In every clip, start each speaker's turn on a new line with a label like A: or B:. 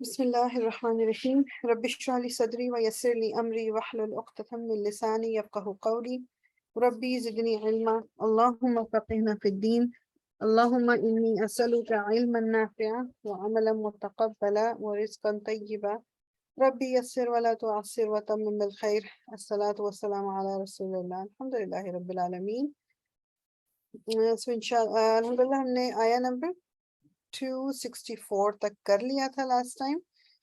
A: بسم الله الرحمن الرحيم رب اشرح لي صدري ويسر لي أمري واحلل عقدة من لساني يفقه قولي ربي زدني علما اللهم فقهنا في الدين اللهم إني أسألك علما نافعا وعملا متقبلا ورزقا طيبا ربي يسر ولا تعسر وتمم بالخير الصلاة والسلام على رسول الله الحمد لله رب العالمين. So الحمدللہ ہم نے آیا نمبر 264 تک کر لیا تھا لاسٹ ٹائم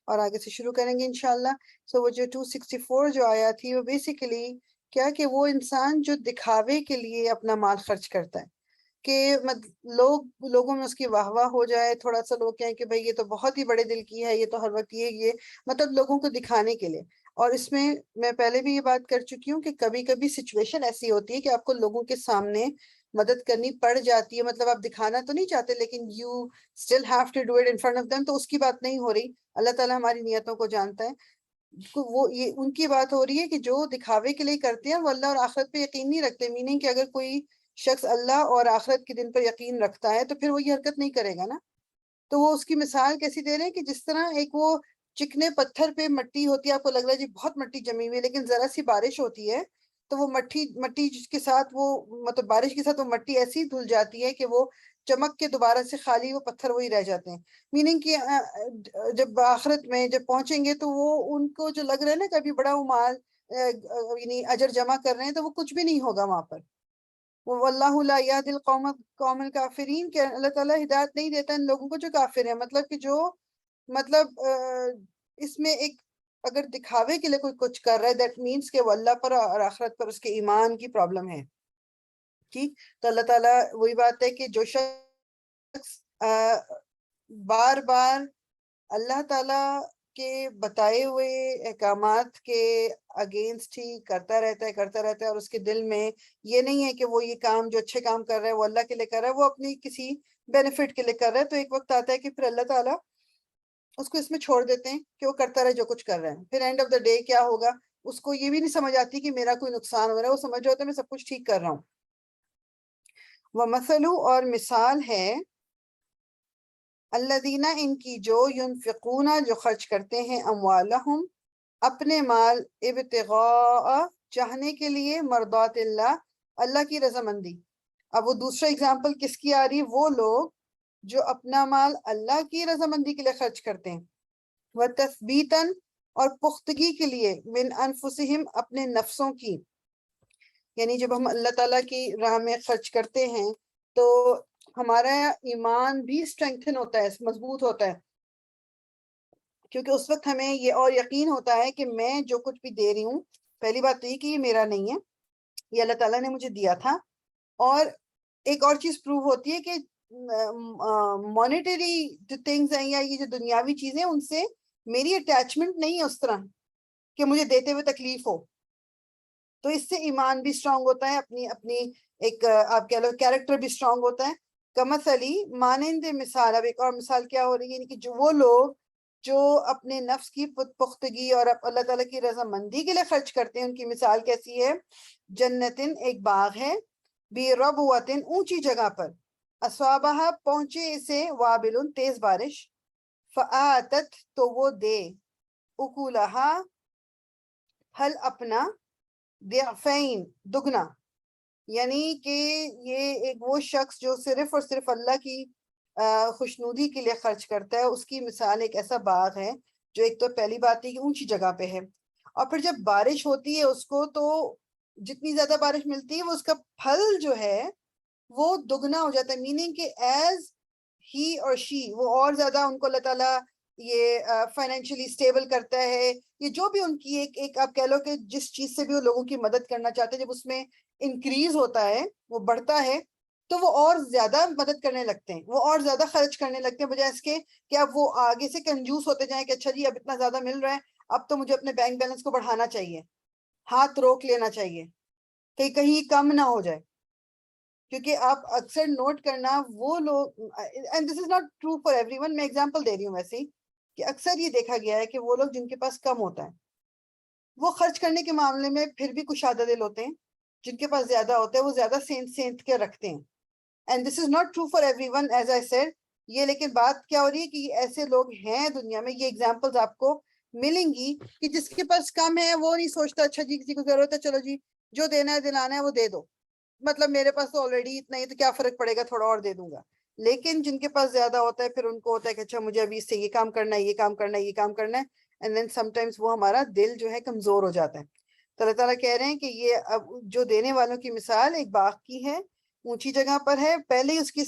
A: اور آگے سے شروع کریں گے انشاءاللہ. سو وہ جو 264 جو آیا تھی وہ بیسیکلی کیا کہ وہ انسان جو دکھاوے کے لیے اپنا مال خرچ کرتا ہے کہ لوگوں میں اس کی واہ واہ ہو جائے، تھوڑا سا لوگ کہیں کہ بھئی یہ تو بہت ہی بڑے دل کی ہے، یہ تو ہر وقت یہ مطلب لوگوں کو دکھانے کے لیے. اور اس میں پہلے بھی یہ بات کر چکی ہوں کہ کبھی کبھی سچویشن ایسی ہوتی ہے کہ آپ کو لوگوں کے سامنے مدد کرنی پڑ جاتی ہے، مطلب آپ دکھانا تو نہیں چاہتے لیکن you still have to do it in front of them. تو اس کی بات نہیں ہو رہی، اللہ تعالیٰ ہماری نیتوں کو جانتا ہے. وہ یہ ان کی بات ہو رہی ہے کہ جو دکھاوے کے لیے کرتے ہیں وہ اللہ اور آخرت پہ یقین نہیں رکھتے. میننگ کہ اگر کوئی شخص اللہ اور آخرت کے دن پر یقین رکھتا ہے تو پھر وہ یہ حرکت نہیں کرے گا نا. تو وہ اس کی مثال کیسی دے رہے ہیں کہ جس طرح ایک وہ چکنے پتھر پہ مٹی ہوتی ہے، آپ کو لگ رہا ہے جی بہت مٹی جمی ہوئی ہے، لیکن ذرا سی بارش ہوتی ہے تو وہ مٹی کے ساتھ وہ مطلب بارش کے ساتھ وہ مٹی ایسی دھل جاتی ہے کہ وہ چمک کے دوبارہ سے خالی وہ پتھر وہی رہ جاتے ہیں. میننگ کہ جب آخرت میں جب پہنچیں گے تو وہ ان کو جو لگ رہا ہے نا کہ ابھی بڑا وہ مال یعنی اجر جمع کر رہے ہیں تو وہ کچھ بھی نہیں ہوگا وہاں پر. واللہ لا یہدی القوم الکافرین کہ اللہ تعالیٰ ہدایت نہیں دیتا ان لوگوں کو جو کافر ہیں. مطلب کہ جو مطلب اس میں ایک اگر دکھاوے کے لیے کوئی کچھ کر رہا ہے دیٹ مینس کہ وہ اللہ پر اور آخرت پر اس کے ایمان کی پرابلم ہے. ٹھیک، تو اللہ تعالیٰ وہی بات ہے کہ جو شخص بار بار اللہ تعالیٰ کے بتائے ہوئے احکامات کے اگینسٹ ہی کرتا رہتا ہے اور اس کے دل میں یہ نہیں ہے کہ وہ یہ کام جو اچھے کام کر رہا ہے وہ اللہ کے لیے کر رہا ہے، وہ اپنی کسی بینیفٹ کے لیے کر رہا ہے، تو ایک وقت آتا ہے کہ پھر اللہ تعالیٰ اس کو اس میں چھوڑ دیتے ہیں کہ وہ کرتا رہے جو کچھ کر رہے ہیں. پھر اینڈ آف دا ڈے کیا ہوگا، اس کو یہ بھی نہیں سمجھ آتی کہ میرا کوئی نقصان ہو رہا ہے، وہ سمجھ ہوتا ہے میں سب کچھ ٹھیک کر رہا ہوں. وَمَثَلُ اور مثال ہے الذین ان کی جو ینفقون جو خرچ کرتے ہیں اموالہم اپنے مال ابتغاء چاہنے کے لیے مرضات اللہ اللہ کی رضامندی. اب وہ دوسرا اگزامپل کس کی آ رہی، وہ لوگ جو اپنا مال اللہ کی رضامندی کے لیے خرچ کرتے ہیں، وتثبیتاً اور پختگی کے لیے من انفسہم اپنے نفسوں کی. یعنی جب ہم اللہ تعالیٰ کی راہ میں خرچ کرتے ہیں تو ہمارا ایمان بھی اسٹرینگتھن ہوتا ہے، مضبوط ہوتا ہے، کیونکہ اس وقت ہمیں یہ اور یقین ہوتا ہے کہ میں جو کچھ بھی دے رہی ہوں، پہلی بات تو یہ کہ یہ میرا نہیں ہے، یہ اللہ تعالیٰ نے مجھے دیا تھا. اور ایک اور چیز پروو ہوتی ہے کہ مانیٹری جو تھنگز ہیں یا یہ جو دنیاوی چیزیں ان سے میری اٹیچمنٹ نہیں ہے اس طرح کہ مجھے دیتے ہوئے تکلیف ہو. تو اس سے ایمان بھی اسٹرانگ ہوتا ہے، اپنی ایک آپ کہہ لو کیریکٹر بھی اسٹرانگ ہوتا ہے. کمثلی مانند مثال. اب ایک اور مثال کیا ہو رہی ہے، یعنی کہ جو وہ لوگ جو اپنے نفس کی پختگی اور اللہ تعالیٰ کی رضامندی کے لیے خرچ کرتے ہیں، ان کی مثال کیسی ہے، جنتن ایک باغ ہے، بی ربوتن اونچی جگہ پر، اصابہ پہنچے اسے وابل تیز بارش، فآتت تو وہ دے، اکولہا پھل اپنا، ضعفین دگنا. یعنی کہ یہ ایک وہ شخص جو صرف اور صرف اللہ کی خوشنودی کے لیے خرچ کرتا ہے، اس کی مثال ایک ایسا باغ ہے جو ایک تو پہلی بات ہے کہ اونچی جگہ پہ ہے، اور پھر جب بارش ہوتی ہے اس کو تو جتنی زیادہ بارش ملتی ہے وہ اس کا پھل جو ہے وہ دگنا ہو جاتا ہے. میننگ کہ ایز ہی اور شی وہ اور زیادہ ان کو اللہ تعالیٰ یہ فائنینشلی اسٹیبل کرتا ہے. یہ جو بھی ان کی ایک آپ کہہ لو کہ جس چیز سے بھی وہ لوگوں کی مدد کرنا چاہتے ہیں، جب اس میں انکریز ہوتا ہے، وہ بڑھتا ہے، تو وہ اور زیادہ مدد کرنے لگتے ہیں، وہ اور زیادہ خرچ کرنے لگتے ہیں، بجائے اس کے کہ اب وہ آگے سے کنجوس ہوتے جائیں کہ اچھا جی اب اتنا زیادہ مل رہا ہے، اب تو مجھے اپنے بینک بیلنس کو بڑھانا چاہیے، ہاتھ روک لینا چاہیے کہ کہیں کم نہ ہو جائے. کیونکہ آپ اکثر نوٹ کرنا وہ لوگ، and this is not true for every one, میں ایگزامپل دے رہی ہوں ویسے ہی، کہ اکثر یہ دیکھا گیا ہے کہ وہ لوگ جن کے پاس کم ہوتا ہے وہ خرچ کرنے کے معاملے میں پھر بھی کشادہ دل ہوتے ہیں، جن کے پاس زیادہ ہوتا ہے وہ زیادہ سینت کے رکھتے ہیں. And this is not true for every one as I said. یہ لیکن بات کیا ہو رہی ہے کہ یہ ایسے لوگ ہیں دنیا میں، یہ اگزامپلز آپ کو ملیں گی کہ جس کے پاس کم ہے وہ نہیں سوچتا اچھا جی کسی کو ضرورت ہے چلو جی جو دینا ہے دلانا ہے وہ دے دو، مطلب میرے پاس تو آلریڈی اتنا ہی تو کیا فرق پڑے گا تھوڑا اور دے دوں گا. لیکن جن کے پاس زیادہ ہوتا ہے پھر ان کو ہوتا ہے کہ اچھا مجھے ابھی اس سے یہ کام کرنا ہے، یہ کام کرنا ہے، یہ کام کرنا ہے، اینڈ دین سم ٹائمس وہ ہمارا دل جو ہے کمزور ہو جاتا ہے. تو اللہ تعالیٰ کہہ رہے ہیں کہ یہ اب جو دینے والوں کی مثال ایک باغ کی ہے، اونچی جگہ پر ہے، پہلے ہی اس کی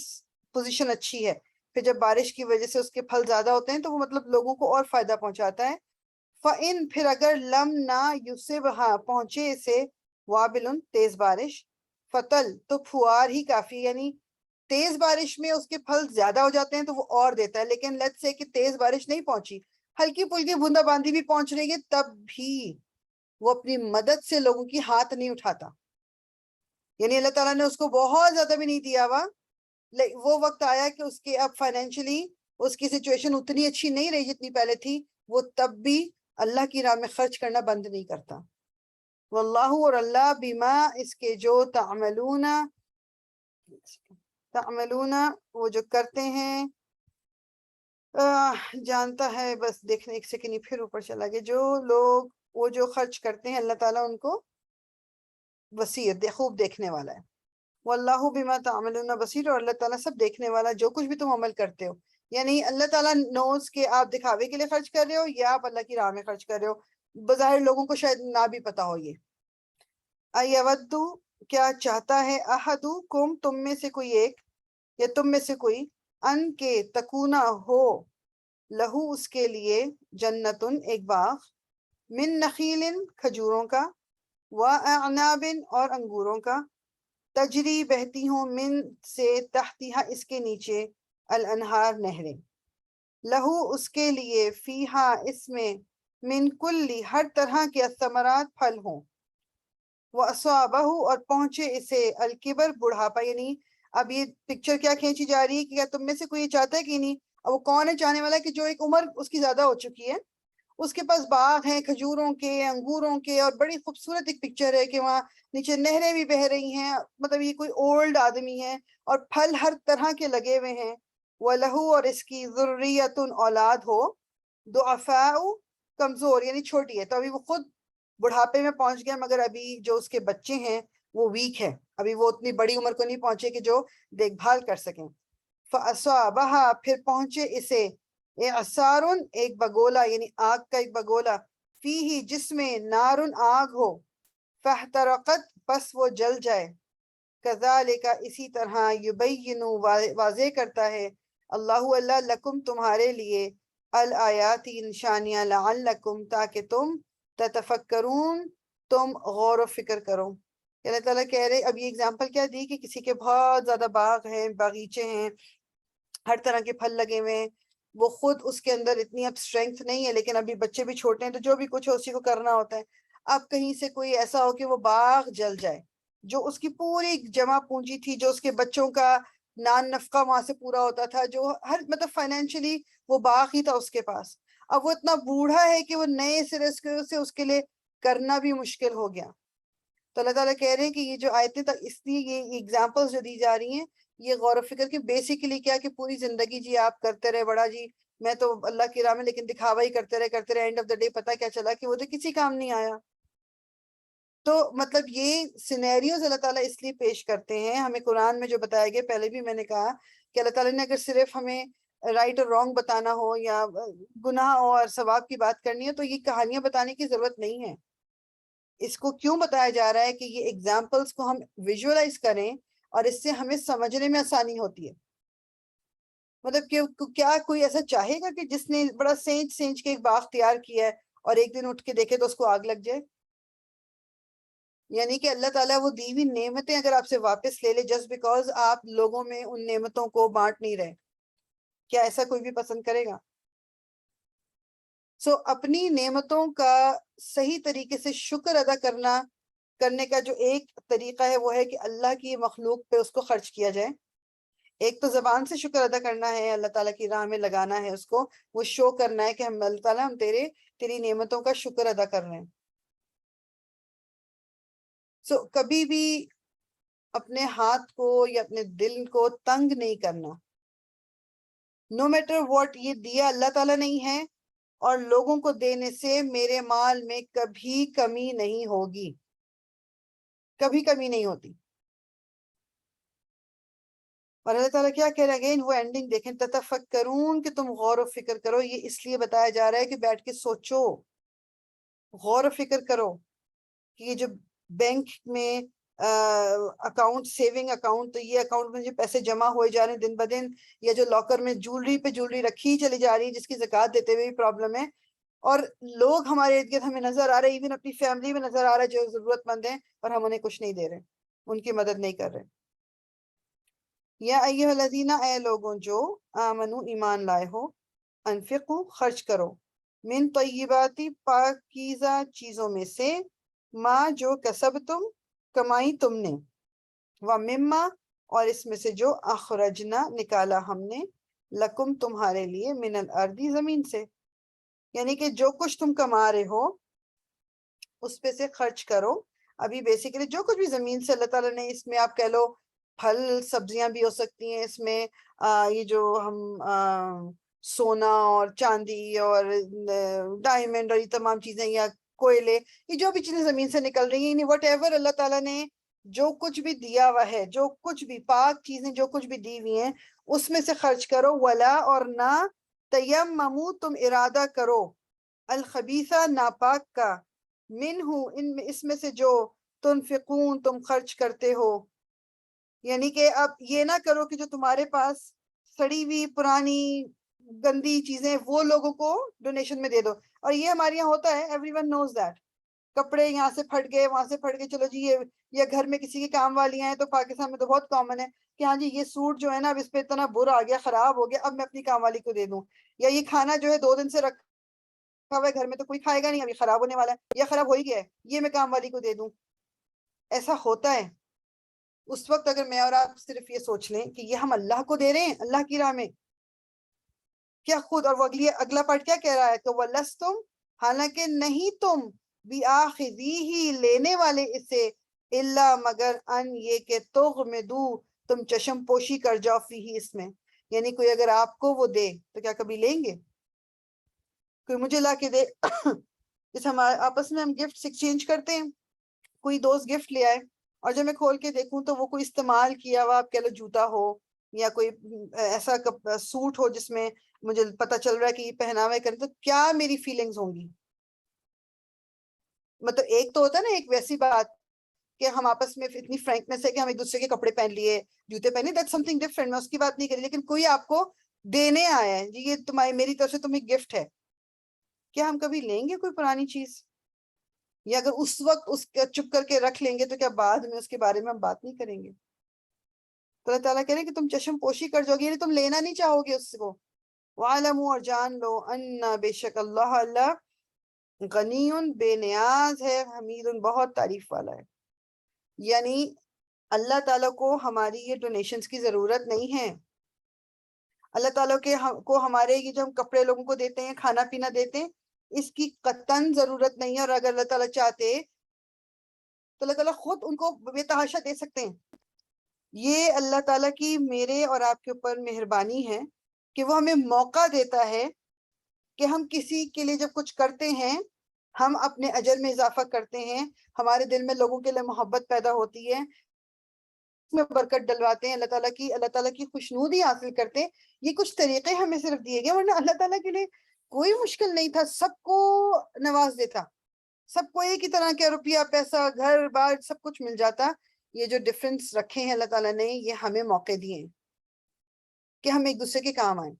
A: پوزیشن اچھی ہے، پھر جب بارش کی وجہ سے اس کے پھل زیادہ ہوتے ہیں تو وہ مطلب لوگوں کو اور فائدہ پہنچاتا ہے. فَإِن پھر اگر لم نہ یوسب ہاں پہنچے اسے وابل تیز بارش، فتل تو پھوار ہی کافی، یعنی تیز بارش میں اس کے پھل زیادہ ہو جاتے ہیں تو وہ اور دیتا ہے. لیکن لیٹس سے کہ تیز بارش نہیں پہنچی، ہلکی پھلکی بوندا باندی بھی پہنچ رہی ہے، تب بھی وہ اپنی مدد سے لوگوں کی ہاتھ نہیں اٹھاتا. یعنی اللہ تعالیٰ نے اس کو بہت زیادہ بھی نہیں دیا ہوا، وہ وقت آیا کہ اس کے اب فائنینشلی اس کی سچویشن اتنی اچھی نہیں رہی جتنی پہلے تھی، وہ تب بھی اللہ کی راہ میں خرچ کرنا بند نہیں کرتا. واللہ اور اللہ بما اس کے جو تعملون وہ جو کرتے ہیں جانتا ہے. بس دیکھنے ایک سیکنڈ ہی پھر اوپر چلا گیا. جو لوگ وہ جو خرچ کرتے ہیں اللہ تعالیٰ ان کو بصیر خوب دیکھنے والا ہے. واللہ بما تعملون بصیر، اور اللہ تعالیٰ سب دیکھنے والا جو کچھ بھی تم عمل کرتے ہو. یعنی اللہ تعالیٰ نوز کہ آپ دکھاوے کے لیے خرچ کر رہے ہو یا آپ اللہ کی راہ میں خرچ کر رہے ہو، بظاہر لوگوں کو شاید نہ بھی پتا ہو. یہ ایودو کیا چاہتا ہے، احدکم تم میں سے کوئی ایک، یا تم میں سے کوئی، ان کے تکونا ہو لہو اس کے لیے جنتن ایک باغ، من نخیل کھجوروں کا، واعناب اور انگوروں کا، تجری بہتی ہوں من سے تحتیہ اس کے نیچے، الانہار نہریں، لہو اس کے لیے فیہا اس میں، من کلی ہر طرح کے ثمرات پھل ہوں، وَأَصَابَهُ اور پہنچے اسے الکبر بڑھاپا. یعنی اب یہ پکچر کیا کھینچی جا رہی ہے کہ کیا تم میں سے کوئی یہ چاہتا ہے کہ نہیں، اب وہ کون ہے چاہنے والا کہ جو ایک عمر اس کی زیادہ ہو چکی ہے، اس کے پاس باغ ہیں کھجوروں کے انگوروں کے، اور بڑی خوبصورت ایک پکچر ہے کہ وہاں نیچے نہریں بھی بہہ رہی ہیں، مطلب یہ کوئی اولڈ آدمی ہے، اور پھل ہر طرح کے لگے ہوئے ہیں. وَلَهُ اور اس کی ذُرِّيَّةٌ اولاد ہو، ضعفاء کمزور یعنی چھوٹی ہے، تو ابھی وہ خود بڑھاپے میں پہنچ گیا مگر ابھی جو اس کے بچے ہیں وہ ویک ہے، ابھی وہ اتنی بڑی عمر کو نہیں پہنچے کہ جو دیکھ بھال کر سکیں. فَأَصَابَهَا پھر پہنچے اسے، اعصار ایک بگولا یعنی آگ کا ایک بگولا، فیہ جس میں نار آگ ہو، فاحترقت پس وہ جل جائے، کذالک اسی طرح، یبین واضح کرتا ہے، اللہ اللہ لکم تمہارے لیے، الآیات نشانیاں، لعلکم تاکہ تم، تتفکرون تم غور و فکر کرو. اللہ تعالیٰ کہہ رہے اب یہ اگزامپل کیا دی کہ کسی کے بہت زیادہ باغ ہیں، باغیچے ہیں، ہر طرح کے پھل لگے ہوئے ہیں، وہ خود اس کے اندر اتنی اب اسٹرینگتھ نہیں ہے، لیکن ابھی بچے بھی چھوٹے ہیں تو جو بھی کچھ ہو اسی کو کرنا ہوتا ہے. اب کہیں سے کوئی ایسا ہو کہ وہ باغ جل جائے، جو اس کی پوری جمع پونجی تھی، جو اس کے بچوں کا نان نفقہ وہاں سے پورا ہوتا تھا، جو ہر مطلب فائنینشلی وہ باغ ہی تھا اس کے پاس، اب وہ اتنا بوڑھا ہے کہ وہ نئے سرے سے اس کے لیے کرنا بھی مشکل ہو گیا. تو اللہ تعالیٰ کہہ رہے ہیں کہ یہ جو آیتیں اس لیے یہ ایگزامپلز جو دی جا رہی ہیں یہ غور و فکر کی، بیسیکلی کیا کہ پوری زندگی جی آپ کرتے رہے بڑا جی میں تو اللہ کی راہ میں، لیکن دکھاوا ہی کرتے رہے، اینڈ آف دا ڈے پتہ کیا چلا کہ وہ تو کسی کام نہیں آیا. تو مطلب یہ سینیریوز اللہ تعالیٰ اس لیے پیش کرتے ہیں ہمیں قرآن میں جو بتایا گیا. پہلے بھی میں نے کہا کہ اللہ تعالیٰ نے اگر صرف ہمیں رائٹ اور رانگ بتانا ہو یا گناہ اور ثواب کی بات کرنی ہے تو یہ کہانیاں بتانے کی ضرورت نہیں ہے. اس کو کیوں بتایا جا رہا ہے کہ یہ ایگزامپلس کو ہم ویژولائز کریں اور اس سے ہمیں سمجھنے میں آسانی ہوتی ہے. مطلب کہ کیا کوئی ایسا چاہے گا کہ جس نے بڑا سینچ سینچ کے ایک باغ تیار کیا ہے اور ایک دن اٹھ کے دیکھے تو اس کو آگ لگ جائے؟ یعنی کہ اللہ تعالیٰ وہ دی ہوئی نعمتیں اگر آپ سے واپس لے لے جسٹ بیکاز آپ لوگوں میں ان نعمتوں کو بانٹ نہیں رہے، کیا ایسا کوئی بھی پسند کرے گا؟ سو اپنی نعمتوں کا صحیح طریقے سے شکر ادا کرنے کا جو ایک طریقہ ہے وہ ہے کہ اللہ کی مخلوق پہ اس کو خرچ کیا جائے. ایک تو زبان سے شکر ادا کرنا ہے، اللہ تعالیٰ کی راہ میں لگانا ہے، اس کو وہ شو کرنا ہے کہ ہم اللہ تعالیٰ ہم تیری نعمتوں کا شکر ادا کر رہے ہیں. سو کبھی بھی اپنے ہاتھ کو یا اپنے دل کو تنگ نہیں کرنا. نو میٹر واٹ یہ دیا اللہ تعالیٰ نہیں ہے، اور لوگوں کو دینے سے میرے مال میں کبھی کمی نہیں ہوگی، کبھی کمی نہیں ہوتی۔ اور اللہ تعالیٰ کیا کہہ رہے ہیں، وہ اینڈنگ دیکھیں، تتفکرون کہ تم غور و فکر کرو۔ یہ اس لیے بتایا جا رہا ہے کہ بیٹھ کے سوچو، غور و فکر کرو کہ یہ جو بینک میں اکاؤنٹ، سیونگ اکاؤنٹ، تو یہ اکاؤنٹ میں جو پیسے جمع ہوئے جا رہے ہیں دن بدن، یا جو لاکر میں جولری پہ جولری رکھی چلی جا رہی ہے جس کی زکوٰۃ دیتے ہوئے بھی پرابلم ہے، اور لوگ ہمارے ارد گرد ہمیں نظر آ رہے ہیں، ایون اپنی فیملی میں نظر آ رہا ہے جو ضرورت مند ہیں، اور ہم انہیں کچھ نہیں دے رہے، ان کی مدد نہیں کر رہے۔ یا ایھا الذین، اے لوگوں جو آمنو ایمان لائے ہو، انفقو خرچ کرو، من طیبات پاکیزہ چیزوں میں سے، ما جو کسب تم کمائی تم نے، ومما اور اس میں سے جو اخرجنا نکالا ہم نے، لکم تمہارے لیے، من الارض زمین سے، یعنی کہ جو کچھ تم کما رہے ہو اس پہ سے خرچ کرو۔ ابھی بیسیکلی جو کچھ بھی زمین سے اللہ تعالیٰ نے، اس میں آپ کہہ لو پھل سبزیاں بھی ہو سکتی ہیں، اس میں یہ جو ہم سونا اور چاندی اور ڈائمنڈ اور یہ تمام چیزیں، یا کوئلے، یہ جو بھی چیزیں زمین سے نکل رہی ہیں، یعنی وٹ ایور اللہ تعالیٰ نے جو کچھ بھی دیا ہوا ہے، جو کچھ بھی پاک چیزیں جو کچھ بھی دی ہوئی ہیں اس میں سے خرچ کرو، ولا اور نہ، تیممو تم ارادہ کرو، الخبیثہ ناپاک کا، منہو ان میں، اس میں سے جو، تنفقون تم خرچ کرتے ہو، یعنی کہ اب یہ نہ کرو کہ جو تمہارے پاس سڑی ہوئی پرانی گندی چیزیں وہ لوگوں کو ڈونیشن میں دے دو۔ اور یہ ہمارے یہاں ہوتا ہے، ایوری ون نوز دیٹ، کپڑے یہاں سے پھٹ گئے وہاں سے پھٹ گئے، چلو جی یہ، یا گھر میں کسی کی کام والی ہیں تو پاکستان میں تو بہت کامن ہے کہ ہاں جی یہ سوٹ جو ہے نا اب اس پہ اتنا برا آ گیا، خراب ہو گیا، اب میں اپنی کام والی کو دے دوں، یا یہ کھانا جو ہے 2 دن سے رکھا ہوا ہے گھر میں تو کوئی کھائے گا نہیں، ابھی خراب ہونے والا ہے یا خراب ہو ہی گیا ہے، یہ میں کام والی کو دے دوں۔ ایسا ہوتا ہے۔ اس وقت اگر میں اور آپ صرف یہ سوچ لیں کہ یہ ہم اللہ کو دے رہے ہیں اللہ کی راہ میں، کیا خود، اور وہ اگلا پارٹ کیا کہہ رہا ہے کہ وَلَسْتُمْ، حالانکہ نہیں تم، بِآخِذِیہِ لینے والے اسے، الا مگر، ان یہ کہ تغمدو تم چشم پوشی کر جاؤ، فیہ اس میں، یعنی کوئی اگر آپ کو وہ دے تو کیا کبھی لیں گے؟ کوئی مجھے لا کے دے جیسے ہم آپس میں ہم گفٹ ایکسچینج کرتے ہیں، کوئی دوست گفٹ لے آئے اور جب میں کھول کے دیکھوں تو وہ کوئی استعمال کیا ہوا آپ کہہ لو جوتا ہو، یا کوئی ایسا سوٹ ہو جس میں مجھے پتا چل رہا ہے کہ یہ پہناوے کریں، تو کیا میری فیلنگز ہوں گی؟ مطلب ایک تو ہوتا ہے نا ایک ویسی بات کہ ہم آپس میں اتنی فرینکنس ہے کہ ہم ایک دوسرے کے کپڑے پہن لیے، جوتے پہنے، دیٹ سم تھنگ ڈفرنٹ، میں اس کی بات نہیں کری، لیکن کوئی آپ کو دینے آیا ہے، جی یہ تمہاری میری طرف سے تمہیں گفٹ ہے، کیا ہم کبھی لیں گے کوئی پرانی چیز؟ یا اگر اس وقت اس چپ کر کے رکھ لیں گے تو کیا بعد میں اس کے بارے میں ہم بات نہیں کریں گے؟ تو اللہ تعالیٰ کہہ رہے ہیں کہ تم چشم پوشی کر جاؤ گے، یعنی تم لینا نہیں چاہو گے اس کو۔ وَعَلَمُوا، اور جان لو، اَنَّ بے شک اللہ، اللہ غنی بے نیاز ہے، حمید بہت تعریف والا ہے، یعنی اللہ تعالیٰ کو ہماری یہ ڈونیشنز کی ضرورت نہیں ہے۔ اللہ تعالیٰ کو ہمارے یہ جو ہم کپڑے لوگوں کو دیتے ہیں، کھانا پینا دیتے ہیں، اس کی قطعاً ضرورت نہیں ہے، اور اگر اللہ تعالیٰ چاہتے تو اللہ تعالیٰ خود ان کو بے تحاشا دے سکتے ہیں۔ یہ اللہ تعالیٰ کی میرے اور آپ کے اوپر مہربانی ہے کہ وہ ہمیں موقع دیتا ہے کہ ہم کسی کے لیے جب کچھ کرتے ہیں، ہم اپنے اجر میں اضافہ کرتے ہیں، ہمارے دل میں لوگوں کے لیے محبت پیدا ہوتی ہے، اس میں برکت ڈلواتے ہیں، اللہ تعالیٰ کی خوشنودی حاصل کرتے ہیں۔ یہ کچھ طریقے ہمیں صرف دیے گئے، ورنہ اللہ تعالیٰ کے لیے کوئی مشکل نہیں تھا، سب کو نواز دیتا، سب کو ایک ہی طرح کا روپیہ پیسہ گھر بار سب کچھ مل جاتا۔ یہ جو ڈفرنس رکھے ہیں اللہ تعالیٰ نے، یہ ہمیں موقع دیے ہیں کہ ہم ایک دوسرے کے کام آئیں،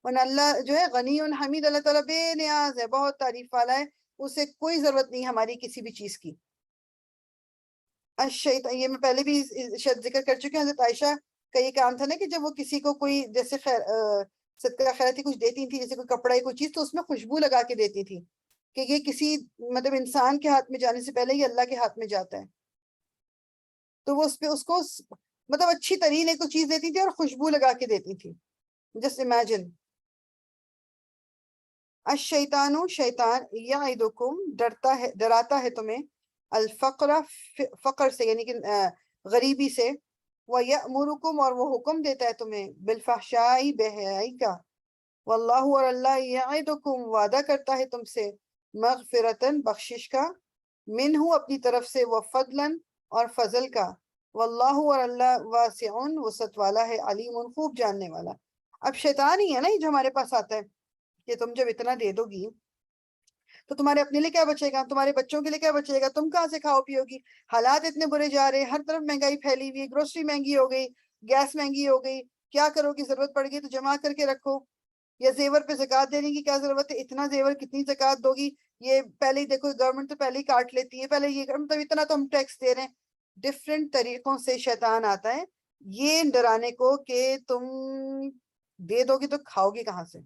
A: ورنہ اللہ جو ہے غنی حمید، اللہ تعالیٰ بے نیاز ہے، بہت تعریف والا ہے، اسے کوئی ضرورت نہیں ہماری کسی بھی چیز کی۔ یہ میں پہلے بھی شاید ذکر کر چکی ہوں، حضرت عائشہ کا یہ کام تھا نا کہ جب وہ کسی کو کوئی جیسے صدقہ خیراتی کچھ دیتی تھی، جیسے کوئی کپڑا یا کوئی چیز، تو اس میں خوشبو لگا کے دیتی تھی کہ یہ کسی مطلب انسان کے ہاتھ میں جانے سے پہلے یہ اللہ کے ہاتھ میں جاتا ہے، تو وہ اس پہ اس کو مطلب اچھی ترین ایک چیز دیتی تھی اور خوشبو لگا کے دیتی تھی۔ Just imagine. الشیطان، شیطان، یعدکم ڈراتا ہے تمہیں، الفقر فقر سے یعنی کہ غریبی سے، وَيَأْمُرُكُمْ اور وہ حکم دیتا ہے تمہیں، بالفحشاء بے حیائی کا، واللہ اور اللہ یعدکم وعدہ کرتا ہے تم سے مغفرتن بخشش کا منہ اپنی طرف سے وفضلن اور فضل کا واللہ اور اللہ واسعن وسعت والا ہے علیم خوب جاننے والا. اب شیطان ہی ہے نا یہ جو ہمارے پاس آتا ہے کہ تم جب اتنا دے دو گی تو تمہارے اپنے لیے کیا بچے گا, تمہارے بچوں کے لیے کیا بچے گا, تم کہاں سے کھاؤ پیو گی. حالات اتنے برے جا رہے ہیں, ہر طرف مہنگائی پھیلی ہوئی ہے, گروسری مہنگی ہو گئی, گیس مہنگی ہو گئی, کیا کرو گی, ضرورت پڑ گئی تو جمع کر کے رکھو. یا زیور پہ زکوٰۃ دینے کی کیا ضرورت ہے, اتنا زیور کتنی زکوٰۃ دو گی, یہ پہلے ہی دیکھو گورنمنٹ تو پہلے ہی کاٹ لیتی ہے, پہلے یہ مطلب اتنا تو ہم ٹیکس دے رہے ہیں. ڈفرینٹ طریقوں سے شیطان آتا ہے یہ ڈرانے کو کہ تم دے دو گی تو کھاؤ گی کہاں سے.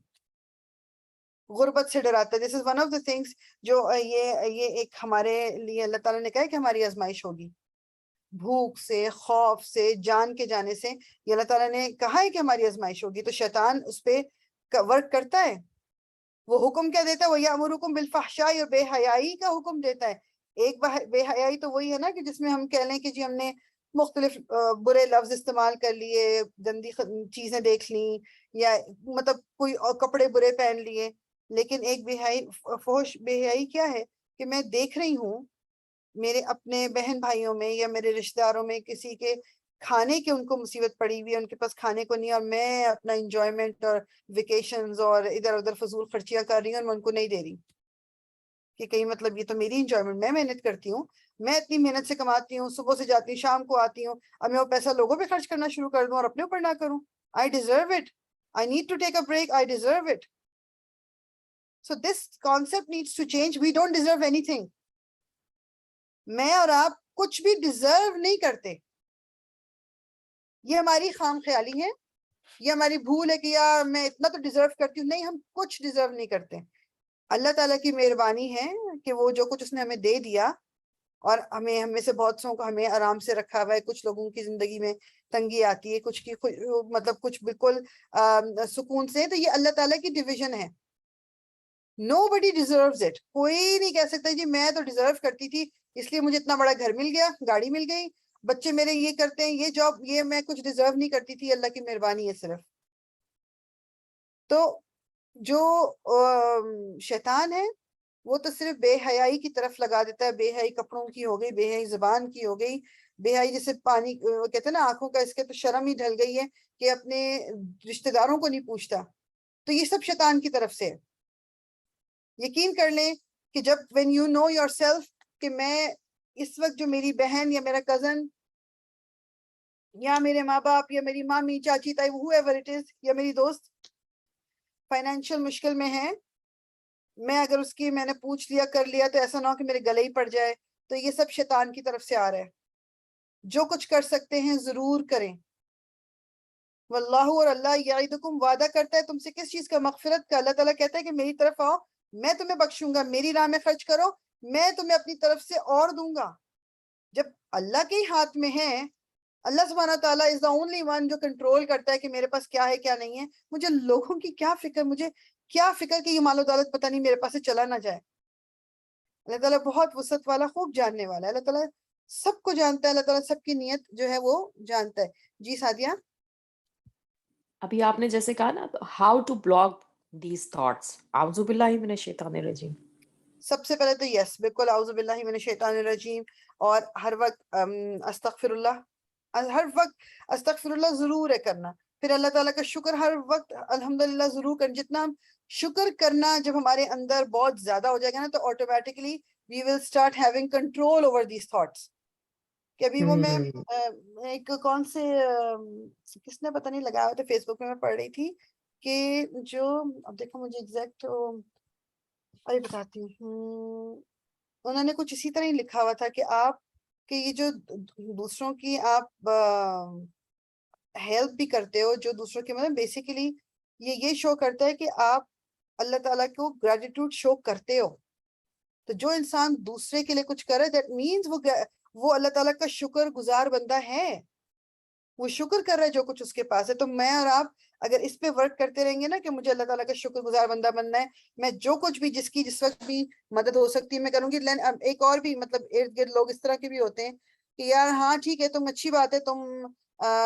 A: غربت سے ڈراتا ہے. This is one of the things جو یہ ایک ہمارے لیے اللہ تعالیٰ نے کہا ہے کہ ہماری آزمائش ہوگی. بھوک سے, خوف سے, جان کے جانے سے یہ اللہ تعالیٰ نے کہا ہے کہ ہماری آزمائش ہوگی. تو شیطان اس پہ ورک کرتا ہے. وہ حکم کیا دیتا ہے, وہ یامرکم بالفحشاء, اور بے حیائی کا حکم دیتا ہے. ایک بے حیائی تو وہی ہے نا کہ جس میں ہم کہہ لیں کہ جی ہم نے مختلف برے لفظ استعمال کر لیے, گندی چیزیں دیکھ لیں, یا مطلب کوئی کپڑے برے پہن لیے. لیکن ایک بے حیائی, فحش بے حیائی کیا ہے کہ میں دیکھ رہی ہوں میرے اپنے بہن بھائیوں میں یا میرے رشتہ داروں میں کسی کے کھانے کی ان کو مصیبت پڑی ہوئی ہے, ان کے پاس کھانے کو نہیں, اور میں اپنا انجوائمنٹ اور ویکیشنز اور ادھر ادھر فضول خرچیاں کر رہی ہوں اور میں ان کو نہیں دے رہی کہ کہیں مطلب یہ تو میری انجوائمنٹ, میں محنت کرتی ہوں, میں اتنی محنت سے کماتی ہوں, صبح سے جاتی ہوں شام کو آتی ہوں, اب میں وہ پیسہ لوگوں پہ خرچ کرنا شروع کر دوں اور اپنے اوپر نہ کروں. I deserve it. I need to take a break. I deserve it. So this concept needs to change. We don't deserve anything. میں اور آپ کچھ بھی ڈیزرو نہیں کرتے. یہ ہماری خام خیالی ہے, یہ ہماری بھول ہے کہ یار میں اتنا تو ڈیزرو کرتی ہوں. نہیں, ہم کچھ ڈیزرو نہیں کرتے. اللہ تعالیٰ کی مہربانی ہے کہ وہ جو کچھ اس نے ہمیں دے دیا, اور ہمیں سے بہت سو کو ہمیں آرام سے رکھا ہوا ہے. کچھ لوگوں کی زندگی میں تنگی آتی ہے, کچھ کی مطلب کچھ بالکل سکون سے. تو یہ اللہ تعالیٰ کی ڈیویژن ہے. Nobody deserves it. کوئی نہیں کہہ سکتا جی میں تو ڈیزرو کرتی تھی اس لیے مجھے اتنا بڑا گھر مل گیا, گاڑی مل گئی, بچے میرے یہ کرتے ہیں, یہ جاب, یہ میں کچھ ڈیزرو نہیں کرتی تھی, اللہ کی مہربانی ہے صرف. تو جو شیطان ہے وہ تو صرف بے حیائی کی طرف لگا دیتا ہے. بے حیائی کپڑوں کی ہو گئی, بے حیائی زبان کی ہو گئی, بے حیائی جیسے پانی کہتے ہیں نا آنکھوں کا, اس کے تو شرم ہی ڈھل گئی ہے کہ اپنے رشتہ داروں کو نہیں پوچھتا. تو یہ سب شیطان کی طرف سے. یقین کر لیں کہ جب when you know yourself کہ میں اس وقت جو میری بہن یا میرا کزن یا میرے ماں باپ یا میری مامی چاچی تائی whoever it is یا میری دوست فائنینشیل مشکل میں ہے, میں اگر اس کی میں نے پوچھ لیا کر لیا تو ایسا نہ ہو کہ میرے گلے ہی پڑ جائے. تو یہ سب شیطان کی طرف سے آ رہا ہے. جو کچھ کر سکتے ہیں ضرور کریں. واللہ اور اللہ یعدکم وعدہ کرتا ہے تم سے کس چیز کا, مغفرت کا. اللہ تعالیٰ کہتا ہے کہ میری طرف آؤ, میں تمہیں بخشوں گا, میری راہ میں خرچ کرو, میں تمہیں اپنی طرف سے اور دوں گا. جب اللہ کے ہاتھ میں ہے, اللہ سبحانہ تعالیٰ is the only one جو کنٹرول کرتا ہے کہ میرے پاس کیا ہے کیا نہیں ہے. مجھے لوگوں کی کیا فکر, مجھے کیا فکر کہ یہ مال و دولت پتہ نہیں میرے پاس سے چلا نہ جائے. اللہ تعالیٰ بہت وسعت والا, خوب جاننے والا ہے. اللہ تعالیٰ سب کو جانتا ہے, اللہ تعالیٰ سب کی نیت جو ہے وہ جانتا ہے. جی سعدیہ.
B: ابھی آپ نے جیسے کہا نا, how to block these thoughts, اعوذ باللہ من الشیطان الرجیم.
A: سب سے پہلے تو یس بالکل اعوذ باللہ من الشیطان الرجیم, اور ہر وقت استغفر اللہ, ہر وقت استغفر اللہ ضرور ہے کرنا. پھر اللہ تعالیٰ کا شکر ہر وقت الحمدللہ ضرور کرنا. جتنا ہم شکر کرنا جب ہمارے اندر بہت زیادہ ہو جائے گا نا تو automatically we will start having control over these thoughts. کہ ابھی وہ میں ایک کون سے کس نے پتہ نہیں لگایا ہوا تھا, فیس بک میں پڑھ رہی تھی کہ جو اب دیکھو مجھے ایگزیکٹ ابھی بتاتی ہوں, انہوں نے کچھ اسی طرح ہی لکھا ہوا تھا کہ آپ کہ یہ جو دوسروں کی آپ ہیلپ بھی کرتے ہو, جو دوسروں کی مطلب بیسیکلی یہ شو کرتا ہے کہ آپ اللہ تعالیٰ کو گریٹیٹیوڈ شو کرتے ہو. تو جو انسان دوسرے کے لیے کچھ کرے دیٹ مینز وہ اللہ تعالیٰ کا شکر گزار بندہ ہے, وہ شکر کر رہا ہے جو کچھ اس کے پاس ہے. تو میں اور آپ اگر اس پہ ورک کرتے رہیں گے نا کہ مجھے اللہ تعالیٰ کا شکر گزار بندہ بننا ہے, میں جو کچھ بھی جس کی جس وقت بھی مدد ہو سکتی ہے میں کروں گی. ایک اور بھی مطلب ارد گرد لوگ اس طرح کے بھی ہوتے ہیں کہ یار ہاں ٹھیک ہے تم اچھی بات ہے تم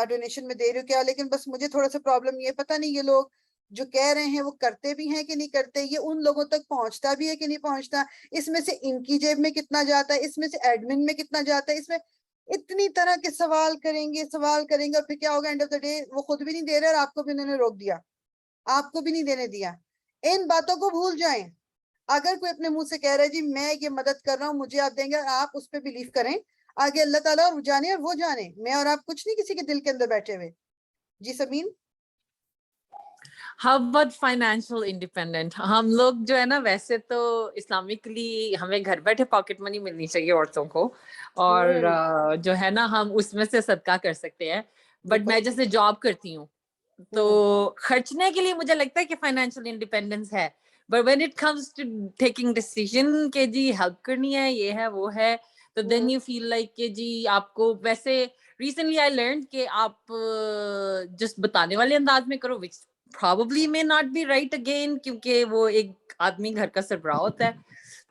A: ڈونیشن میں دے رہے ہو کیا, لیکن بس مجھے تھوڑا سا پرابلم یہ پتہ نہیں یہ لوگ جو کہہ رہے ہیں وہ کرتے بھی ہیں کہ نہیں کرتے, یہ ان لوگوں تک پہنچتا بھی ہے کہ نہیں پہنچتا, اس میں سے ان کی جیب میں کتنا جاتا ہے, اس میں سے ایڈمن میں کتنا جاتا ہے, اس میں اتنی طرح کے سوال کریں گے اور پھر کیا ہوگا, اینڈ آف دا ڈے وہ خود بھی نہیں دے رہے اور آپ کو بھی انہوں نے روک دیا, آپ کو بھی نہیں دینے دیا. ان باتوں کو بھول جائیں. اگر کوئی اپنے منہ سے کہہ رہا ہے جی میں یہ مدد کر رہا ہوں, مجھے آپ دیں گے, آپ اس پہ بلیو کریں, آگے اللہ تعالیٰ جانے اور وہ جانے, میں اور آپ کچھ نہیں کسی کے دل کے اندر بیٹھے ہوئے. جی سمین.
C: How about financial independent? ہم لوگ جو ہے نا ویسے تو اسلامکلی ہمیں گھر بیٹھے پاکٹ منی ملنی چاہیے عورتوں کو, اور جو ہے نا ہم اس میں سے صدقہ کر سکتے ہیں. بٹ میں جیسے جاب کرتی ہوں تو خرچنے کے لیے مجھے لگتا ہے کہ فائنینشیل انڈیپینڈنس ہے, but when it comes to taking decision کہ جی ہیلپ کرنی ہے, یہ ہے وہ ہے, تو دین یو فیل لائک کہ جی آپ کو ویسے ریسنٹلی آئی لرن کہ آپ جسٹ بتانے والے انداز میں کرو, وچ probably may not be right again, کیونکہ وہ ایک آدمی گھر کا سربراہ ہوتا ہے,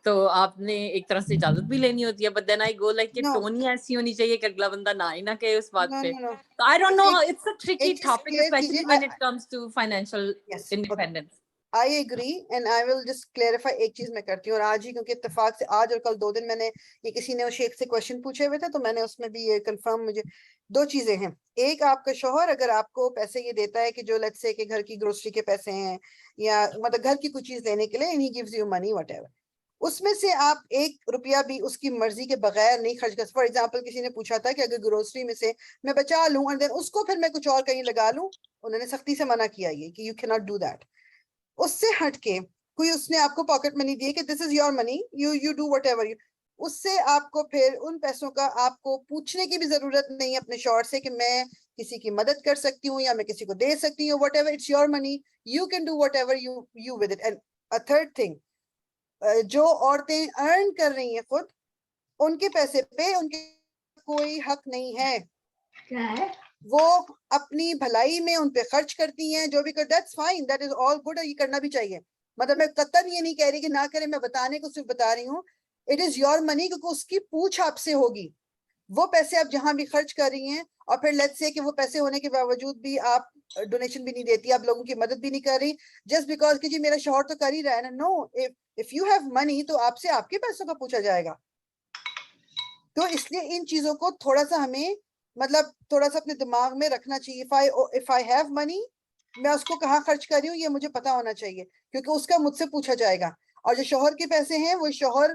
C: تو آپ نے ایک طرح سے اجازت بھی لینی ہوتی ہے. But then I go like کہ ٹون ہی ایسی ہونی چاہیے کہ اگلا بندہ نہ ہی نہ کہے اس بات پہ. تو I don't know, it's a tricky topic especially when it comes to financial independence.
A: I agree and I will just clarify. ایک چیز میں کرتی ہوں, اور آج ہی کیونکہ اتفاق سے آج اور کل 2 دن میں نے یہ کسی نے شیخ سے کوشچن پوچھے ہوئے تھے, تو میں نے اس میں بھی یہ کنفرم, مجھے 2 چیزیں ہیں. ایک, آپ کا شوہر اگر آپ کو پیسے یہ دیتا ہے کہ جو لیٹس سے کہ گھر کی گروسری کے پیسے ہیں یا مطلب گھر کی کچھ چیز لینے کے لیے, and he gives you money whatever, اس میں سے آپ 1 روپیہ بھی اس کی مرضی کے بغیر نہیں خرچ کر. فار ایگزامپل کسی نے پوچھا تھا کہ اگر گروسری میں سے میں بچا لوں اور دین اس کو پھر میں کچھ اور کہیں لگا لوں, انہوں نے سختی سے منع کیا یہ کہ یو کی ناٹ ڈو دیٹ. اس سے ہٹ کے کوئی اس نے آپ کو پاکٹ منی دی کہ this is your money, you do whatever, اس سے آپ کو پھر ان پیسوں کا آپ کو پوچھنے کی بھی ضرورت نہیں ہے اپنے شوہر سے کہ میں کسی کی مدد کر سکتی ہوں یا میں کسی کو دے سکتی ہوں, whatever, it's your money, you can do whatever you with it. And third thing, جو عورتیں ارن کر رہی ہیں خود, ان کے پیسے پہ ان کے کوئی حق نہیں ہے. وہ اپنی بھلائی میں ان پہ خرچ کرتی ہیں, جو بھی کر, that's fine, that is all good, اور یہ کرنا بھی چاہیے. مطلب میں قطعاً یہ نہیں کہہ رہی کہ نہ کریں, میں بتانے کو صرف بتا رہی ہوں, اٹ از یور منی, کیونکہ اس کی پوچھ آپ سے ہوگی. وہ پیسے آپ جہاں بھی خرچ کر رہی ہیں, اور پھر لیٹس سے کہ وہ پیسے ہونے کے باوجود بھی آپ ڈونیشن بھی نہیں دیتی, آپ لوگوں کی مدد بھی نہیں کر رہی, جسٹ بیکاز کہ جی میرا شوہر تو کر ہی رہا ہے نا. نو, اف یو ہیو منی تو آپ سے آپ کے پیسوں کا پوچھا جائے گا. تو اس لیے ان چیزوں کو تھوڑا سا ہمیں مطلب تھوڑا سا اپنے دماغ میں رکھنا چاہیے. if I have money, میں اس کو کہاں خرچ کر رہی ہوں یہ مجھے پتا ہونا چاہیے, کیونکہ اس کا مجھ سے پوچھا جائے گا. اور جو شوہر کے پیسے ہیں وہ شوہر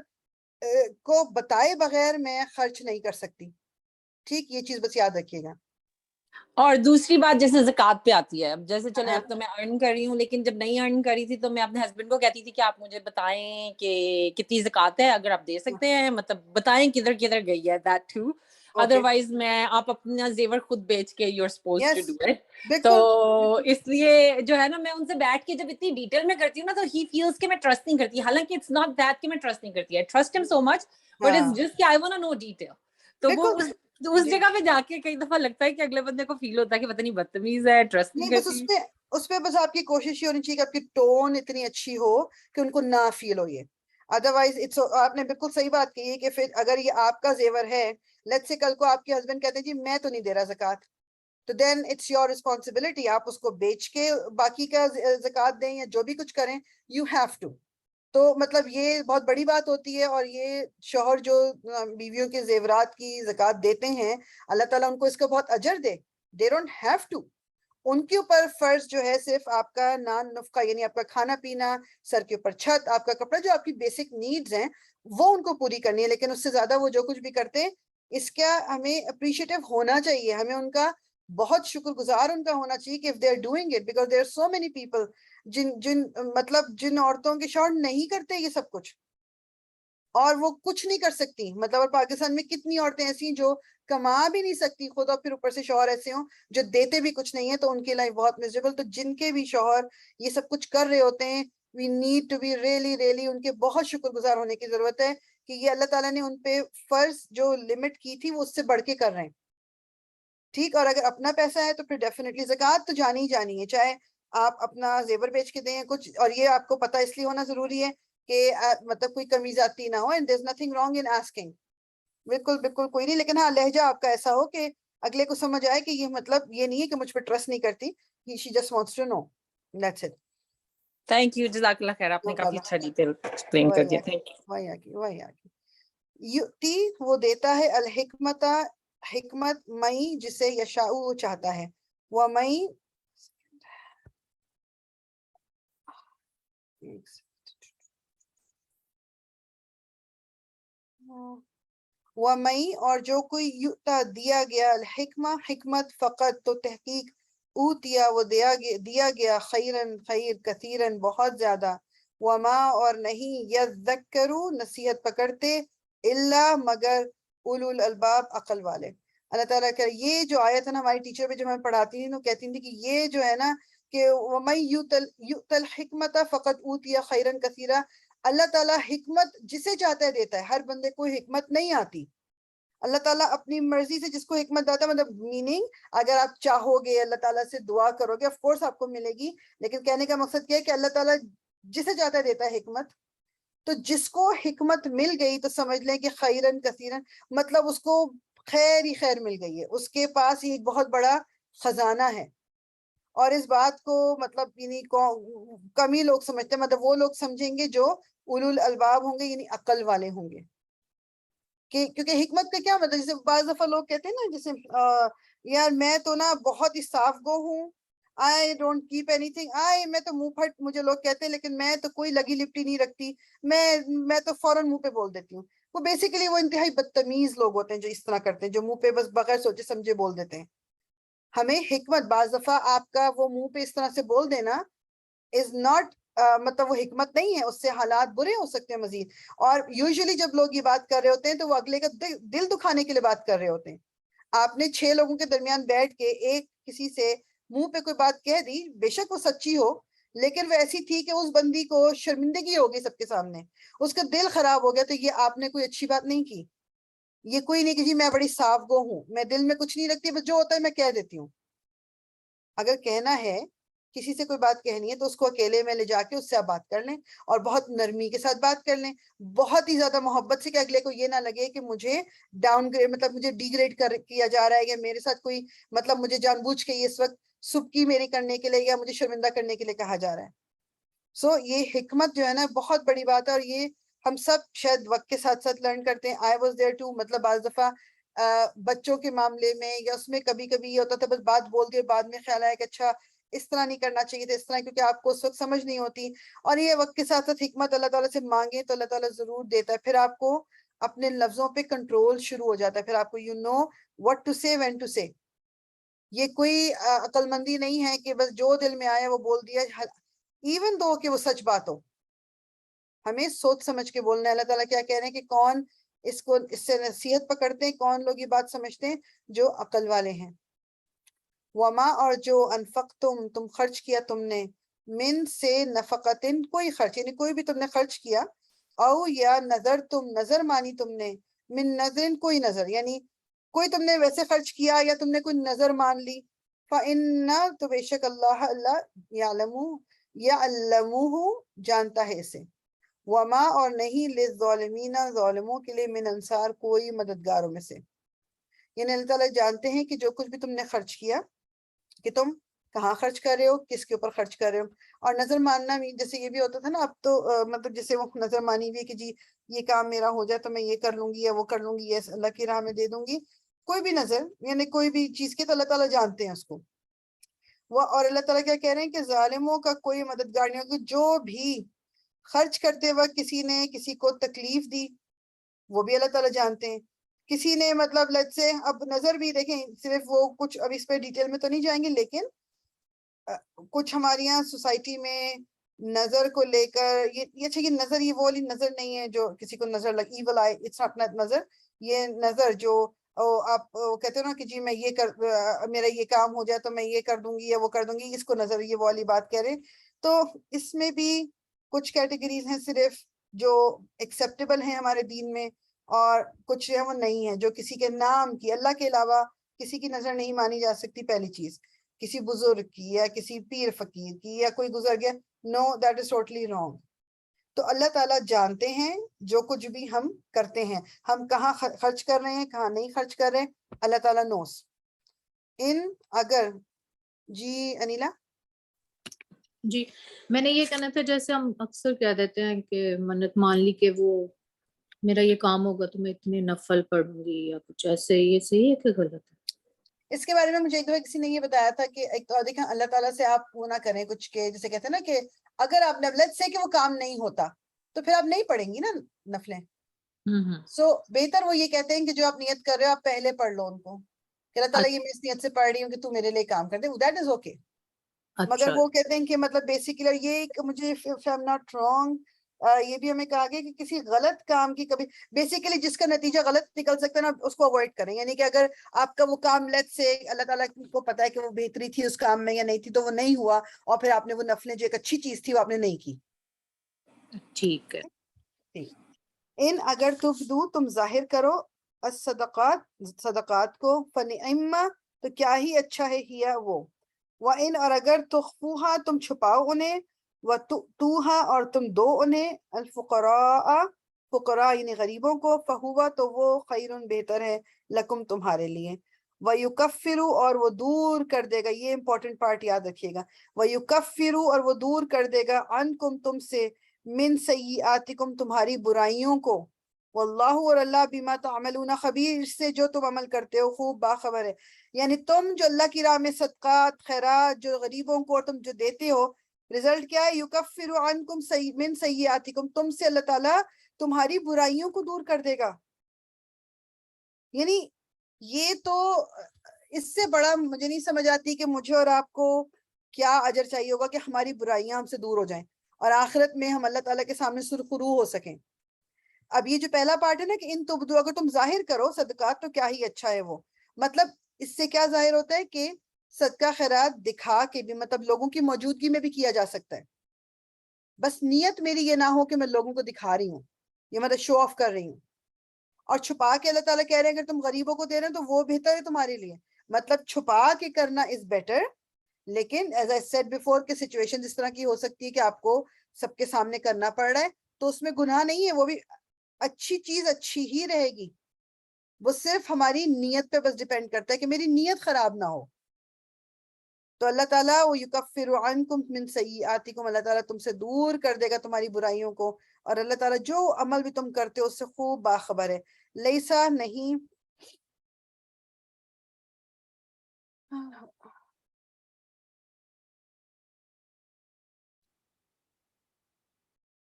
A: کو بتائے بغیر میں خرچ نہیں کر سکتی. ٹھیک, یہ چیز بس یاد رکھیے گا.
C: اور دوسری بات جیسے زکوٰۃ پہ آتی ہے, اب جیسے چلے اب تو میں ارن کر رہی ہوں, لیکن جب نہیں ارن کری تھی تو میں اپنے ہسبینڈ کو کہتی تھی کہ آپ مجھے بتائیں کہ کتنی زکوٰۃ ہے, اگر آپ دے سکتے ہیں, مطلب بتائیں کدھر کدھر گئی ہے, دیٹ ٹو. ادروائز میں آپ اپنا زیور خود بیچ کے you are supposed to do it. تو اس لیے جو ہے نا میں ان سے بیٹھ کے جب اتنی ڈیٹیل میں کرتی ہوں نا, تو ہی فیلز کہ میں ٹرسٹ نہیں کرتی, حالانکہ اٹس ناٹ دیٹ کہ میں ٹرسٹ نہیں کرتی, I trust him so much, but it's just کہ I want to know detail. تو وہ اس جگہ پہ جا کے کئی دفعہ لگتا ہے کہ اگلے بندے کو فیل ہوتا ہے کہ پتہ نہیں بدتمیز ہے, ٹرسٹ نہیں کرتی.
A: اس پہ بس آپ کی کوشش یہ ہونی چاہیے کہ آپ کی ٹون اتنی اچھی ہو کہ ان کو نہ فیل ہو یہ. ادروائز آپ نے بالکل صحیح بات کی ہے کہ پھر اگر یہ آپ کا زیور ہے, لیٹس سے کل کو آپ کے ہسبینڈ کہتے ہیں جی میں تو نہیں دے رہا زکوٰۃ, تو دین اٹس یور ریسپانسبلٹی, آپ اس کو بیچ کے باقی کا زکوٰۃ دیں یا جو بھی کچھ کریں, یو ہیو ٹو. تو مطلب یہ بہت بڑی بات ہوتی ہے, اور یہ شوہر جو بیویوں کے زیورات کی زکوٰۃ دیتے ہیں, اللہ تعالیٰ ان کو اس کا بہت اجر دے. They don't have to. ان کے اوپر فرض جو ہے صرف آپ کا نان نفقہ, یعنی آپ کا کھانا پینا, سر کے اوپر چھت, آپ کا کپڑا, جو آپ کی بیسک نیڈز ہیں وہ ان کو پوری کرنی ہے. لیکن اس سے زیادہ وہ جو کچھ بھی کرتے ہیں, اس کا ہمیں اپریشیٹو ہونا چاہیے, ہمیں ان کا بہت شکر گزار ان کا ہونا چاہیے کہ if they are doing it, because there are so many people جن عورتوں کے شوہر نہیں کرتے یہ سب کچھ, اور وہ کچھ نہیں کر سکتی. مطلب اور پاکستان میں کتنی عورتیں ایسی ہیں جو کما بھی نہیں سکتی خود, اور پھر اوپر سے شوہر ایسے ہوں جو دیتے بھی کچھ نہیں ہے, تو ان کی لائف بہت میزریبل. تو جن کے بھی شوہر یہ سب کچھ کر رہے ہوتے ہیں, we need to be really ان کے بہت شکر گزار ہونے کی ضرورت ہے کہ یہ اللہ تعالیٰ نے ان پہ فرض جو لمٹ کی تھی وہ اس سے بڑھ کے کر رہے ہیں. ٹھیک, اور اگر اپنا پیسہ ہے تو پھر ڈیفینیٹلی زکوٰۃ تو جانی ہی جانی ہے, چاہے آپ اپنا زیور بیچ کے دیں کچھ. اور یہ آپ کو پتہ اس لیے ہونا ضروری ہے کہ مطلب کوئی کمی زیادتی نہ ہو, and there's nothing wrong in asking. بالکل کوئی نہیں, لیکن ہاں لہجہ آپ کا ایسا ہو کہ اگلے کو سمجھ آئے کہ یہ مطلب یہ نہیں ہے کہ مجھ پہ ٹرسٹ نہیں کرتی, she just wants to know. That's it.
C: Thank you, جزاک اللہ خیر, آپ نے
A: No
C: کافی
A: problem.
C: اچھا ڈیٹیل ایکسپلین کر دیا. Thank you.
A: وہی آگے یؤتی وہ دیتا ہے الحکمت حکمت مئی جسے یشاء وہ چاہتا ہے ومئی ومئی اور جو کوئی یؤتا دیا گیا الحکمہ حکمت فقط تو تحقیق اوتیا وہ دیا گیا خیرن خیر کثیرن بہت زیادہ وما اور نہیں یذکروا نصیحت پکڑتے الا مگر اولو الالباب عقل والے. اللہ تعالیٰ کا یہ جو آیت ہے نا ہماری ٹیچر پہ جو ہمیں پڑھاتی تھی تو کہتی تھی کہ یہ جو ہے نا کہ وَمَن یُؤْتَ الْحِکْمَةَ فَقَدْ أُوتِیَ خَیْرًا کَثِیرًا. اللہ تعالیٰ حکمت جسے چاہتا ہے دیتا ہے. ہر بندے کو حکمت نہیں آتی. اللہ تعالیٰ اپنی مرضی سے جس کو حکمت دیتا ہے, مطلب میننگ اگر آپ چاہو گے اللہ تعالیٰ سے دعا کرو گے آف کورس آپ کو ملے گی, لیکن کہنے کا مقصد کیا ہے کہ اللہ تعالیٰ جسے چاہتا ہے دیتا ہے حکمت. تو جس کو حکمت مل گئی تو سمجھ لیں کہ خیرن کثیرن مطلب اس کو خیر ہی خیر مل گئی ہے, اس کے پاس یہ ایک بہت بڑا خزانہ ہے. اور اس بات کو مطلب یعنی کم ہی لوگ سمجھتے ہیں, مطلب وہ لوگ سمجھیں گے جو اولو الالباب ہوں گے یعنی عقل والے ہوں گے. کیونکہ حکمت کا کیا مطلب, جیسے بعض دفعہ لوگ کہتے ہیں نا جیسے یار میں تو نا بہت ہی صاف گو ہوں, I don't keep anything, میں تو منہ پھٹ مجھے لوگ کہتے ہیں لیکن میں تو کوئی لگی لپٹی نہیں رکھتی, میں تو فوراً منہ پہ بول دیتی ہوں. وہ بیسیکلی وہ انتہائی بدتمیز لوگ ہوتے ہیں جو اس طرح کرتے ہیں, جو منہ پہ بس بغیر سوچے سمجھے بول دیتے ہیں. ہمیں حکمت بعض دفعہ آپ کا وہ منہ پہ اس طرح سے بول دینا is not مطلب وہ حکمت نہیں ہے, اس سے حالات برے ہو سکتے ہیں مزید. اور یوزلی جب لوگ یہ بات کر رہے ہوتے ہیں تو وہ اگلے کا دل دکھانے کے لیے بات کر رہے ہوتے ہیں. آپ نے 6 لوگوں کے درمیان بیٹھ کے ایک کسی سے منہ پہ کوئی بات کہہ دی, بے شک وہ سچی ہو لیکن وہ ایسی تھی کہ اس بندی کو شرمندگی ہوگی سب کے سامنے, اس کا دل خراب ہو گیا, تو یہ آپ نے کوئی اچھی بات نہیں کی. یہ کوئی نہیں کہ جی میں بڑی صاف گو ہوں, میں دل میں کچھ نہیں رکھتی, بس جو ہوتا ہے میں کہہ دیتی ہوں. اگر کہنا ہے کسی سے کوئی بات کہنی ہے تو اس کو اکیلے میں لے جا کے اس سے آپ بات کر لیں, اور بہت نرمی کے ساتھ بات کر لیں, بہت ہی زیادہ محبت سے, کہ اگلے کو یہ نہ لگے کہ مجھے ڈاؤن گریڈ مطلب مجھے ڈی گریڈ کیا جا رہا ہے, یا میرے ساتھ کوئی مطلب مجھے جان بوجھ کے اس وقت سبکی میری کرنے کے لیے یا مجھے شرمندہ کرنے کے لیے کہا جا رہا ہے. سو یہ حکمت جو ہے نا بہت بڑی بات ہے, اور یہ ہم سب شاید وقت کے ساتھ ساتھ لرن کرتے ہیں. آئی واز دیئر ٹو, مطلب بعض دفعہ بچوں کے معاملے میں یا اس میں کبھی کبھی یہ ہوتا تھا بس بات بول دی, بعد میں خیال آیا کہ اچھا اس طرح نہیں کرنا چاہیے تھا, اس طرح, کیونکہ آپ کو اس وقت سمجھ نہیں ہوتی. اور یہ وقت کے ساتھ ساتھ حکمت اللہ تعالیٰ سے مانگے تو اللہ تعالیٰ ضرور دیتا ہے. پھر آپ کو اپنے لفظوں پہ کنٹرول شروع ہو جاتا ہے, پھر آپ کو you know what to say when to say. یہ کوئی عقل مندی نہیں ہے کہ بس جو دل میں آیا وہ بول دیا, ایون دو کہ وہ سچ بات ہو. ہمیں سوچ سمجھ کے بولنا ہے. اللہ تعالیٰ کیا کہہ رہے ہیں کہ کون اس سے نصیحت پکڑتے ہیں, کون لوگ یہ بات سمجھتے ہیں جو عقل والے ہیں. وما اور جو انفقتم تم خرچ کیا تم نے, من سے نفقتن کوئی خرچ, یعنی کوئی بھی تم نے خرچ کیا, او یا نظر تم نظر مانی تم نے, من نظرن کوئی نظر, یعنی کوئی تم نے ویسے خرچ کیا یا تم نے کوئی نظر مان لی, فَإِنَّ تو بے شک اللہ یعلمہ جانتا ہے اسے, وما اور نہیں للظالمین ظالموں کے لیے من انصار کوئی مددگاروں میں سے. یعنی اللہ تعالیٰ جانتے ہیں کہ جو کچھ بھی تم نے خرچ کیا کہ تم کہاں خرچ کر رہے ہو, کس کے اوپر خرچ کر رہے ہو. اور نظر ماننا بھی جیسے یہ بھی ہوتا تھا نا, اب تو مطلب جیسے وہ نظر مانی ہوئی ہے کہ جی یہ کام میرا ہو جائے تو میں یہ کر لوں گی یا وہ کر لوں گی, یا اللہ کی راہ میں دے دوں گی. کوئی بھی نظر یعنی کوئی بھی چیز کے تو اللہ تعالیٰ جانتے ہیں اس کو. وہ اور اللہ تعالیٰ کیا کہہ رہے ہیں کہ ظالموں کا کوئی مددگار نہیں ہوگا. جو بھی خرچ کرتے وقت کسی نے کسی کو تکلیف دی وہ بھی اللہ تعالیٰ جانتے ہیں. کسی نے مطلب لیٹ سے اب نظر بھی دیکھیں, صرف وہ کچھ اب اس پہ ڈیٹیل میں تو نہیں جائیں گے, لیکن کچھ ہمارے یہاں سوسائٹی میں نظر کو لے کر یہ اچھا یہ نظر یہ وہ والی نظر نہیں ہے جو کسی کو نظر لگ ایول آئی, اٹس ناٹ نظر. یہ نظر جو آپ کہتے ہو نا کہ جی میں یہ میرا یہ کام ہو جائے تو میں یہ کر دوں گی یا وہ کر دوں گی, اس کو نظر یہ والی بات کہہ رہے. تو اس میں بھی کچھ کیٹیگریز ہیں صرف جو ایکسیپٹیبل ہیں ہمارے دین میں, اور کچھ ہے وہ نہیں ہے, جو کسی کے نام کی اللہ کے علاوہ کسی کی نظر نہیں مانی جا سکتی. پہلی چیز کسی بزرگ کی یا کسی پیر فقیر کی یا کوئی گزر گیا, no that is totally wrong. تو اللہ تعالیٰ جانتے ہیں جو کچھ بھی ہم کرتے ہیں, ہم کہاں خرچ کر رہے ہیں کہاں نہیں خرچ کر رہے ہیں, اللہ تعالیٰ نوز. ان اگر جی انیلا
D: جی میں نے یہ کہنا تھا، جیسے ہم اکثر کہہ دیتے ہیں کہ منت مان لی کہ وہ میرا یہ کام ہوگا تو میں اتنے نفل پڑھوں گی یا کچھ ایسے، یہ صحیح ہے کہ غلط ہے؟
A: اس کے بارے میں مجھے ایک دفعہ کسی نے یہ بتایا تھا کہ ایک تو دیکھیں اللہ تعالیٰ سے آپ وہ نہ کریں کچھ، کہ جیسے کہتے ہیں نا کہ اگر آپ لیٹس سے کہ وہ کام نہیں ہوتا تو پھر آپ نہیں پڑھیں گی نا نفلیں. سو بہتر وہ یہ کہتے ہیں کہ جو آپ نیت کر رہے ہو آپ پہلے پڑھ لو ان کو کہ اللہ تعالیٰ یہ میں اس نیت سے پڑھ رہی ہوں کہ تو میرے لیے کام کر دے، دیٹ از اوکے. مگر وہ کہتے ہیں کہ مطلب بیسیکلی یہ مجھے if I'm not wrong یہ بھی ہمیں کہا گیا کہ کسی غلط کام کی کبھی بیسیکلی جس کا نتیجہ غلط نکل سکتا ہے نا اس کو اوائڈ کریں. یعنی کہ اگر آپ کا وہ کام لیٹ سے اللہ تعالیٰ کو پتا ہے کہ وہ بہتری تھی اس کام میں یا نہیں تھی تو وہ نہیں ہوا، اور پھر آپ نے وہ نفلیں جو ایک اچھی چیز تھی وہ آپ نے نہیں کی.
D: ٹھیک ہے.
A: ان اگر تبدو تم ظاہر کرو الصدقات صدقات کو فنعما تو کیا ہی اچھا ہے ہیا وہ، وَإِنْ اور اگر تخفوہا تم چھپاؤ انہیں، وَتُؤْتُوہا اور تم دو انہیں الفقراء فقراء یعنی غریبوں کو، فہوا تو وہ خیرن بہتر ہے لکم تمہارے لیے، وَيُكَفِّرُ اور وہ دور کر دے گا، یہ امپورٹنٹ پارٹ یاد رکھیے گا، وَيُكَفِّرُ اور وہ دور کر دے گا عنکم تم سے، من سیئاتکم تمہاری برائیوں کو، واللہ اور اللہ بما تعملون خبیر سے جو تم عمل کرتے ہو خوب باخبر ہے. یعنی تم جو اللہ کی راہ میں صدقات خیرات جو غریبوں کو اور تم جو دیتے ہو، رزلٹ کیا ہے؟ یکفر عنکم من سیئاتکم، تم سے اللہ تعالیٰ تمہاری برائیوں کو دور کر دے گا. یعنی یہ تو اس سے بڑا مجھے نہیں سمجھ آتی کہ مجھے اور آپ کو کیا اجر چاہیے ہوگا کہ ہماری برائیاں ہم سے دور ہو جائیں اور آخرت میں ہم اللہ تعالیٰ کے سامنے سرخرو ہو سکیں. اب یہ جو پہلا پارٹ ہے نا کہ ان تبدو اگر تم ظاہر کرو صدقات تو کیا ہی اچھا ہے وہ، مطلب اس سے کیا ظاہر ہوتا ہے کہ صدقہ خیرات دکھا کے بھی مطلب لوگوں کی موجودگی میں بھی کیا جا سکتا ہے، بس نیت میری یہ نہ ہو کہ میں لوگوں کو دکھا رہی ہوں، یہ مطلب شو آف کر رہی ہوں. اور چھپا کے اللہ تعالیٰ کہہ رہے ہیں اگر تم غریبوں کو دے رہے ہیں تو وہ بہتر ہے تمہارے لیے، مطلب چھپا کے کرنا از بیٹر. لیکن ایز آئی سیڈ بیفور کہ سچویشن اس طرح کی ہو سکتی ہے کہ آپ کو سب کے سامنے کرنا پڑ رہا ہے تو اس میں گناہ نہیں ہے، وہ بھی اچھی چیز اچھی ہی رہے گی. وہ صرف ہماری نیت پہ بس ڈیپینڈ کرتا ہے کہ میری نیت خراب نہ ہو. تو اللہ تعالیٰ یکفر عنکم من سیئاتکم، اللہ تعالیٰ تم سے دور کر دے گا تمہاری برائیوں کو، اور اللہ تعالیٰ جو عمل بھی تم کرتے ہو اس سے خوب باخبر ہے. لیسا نہیں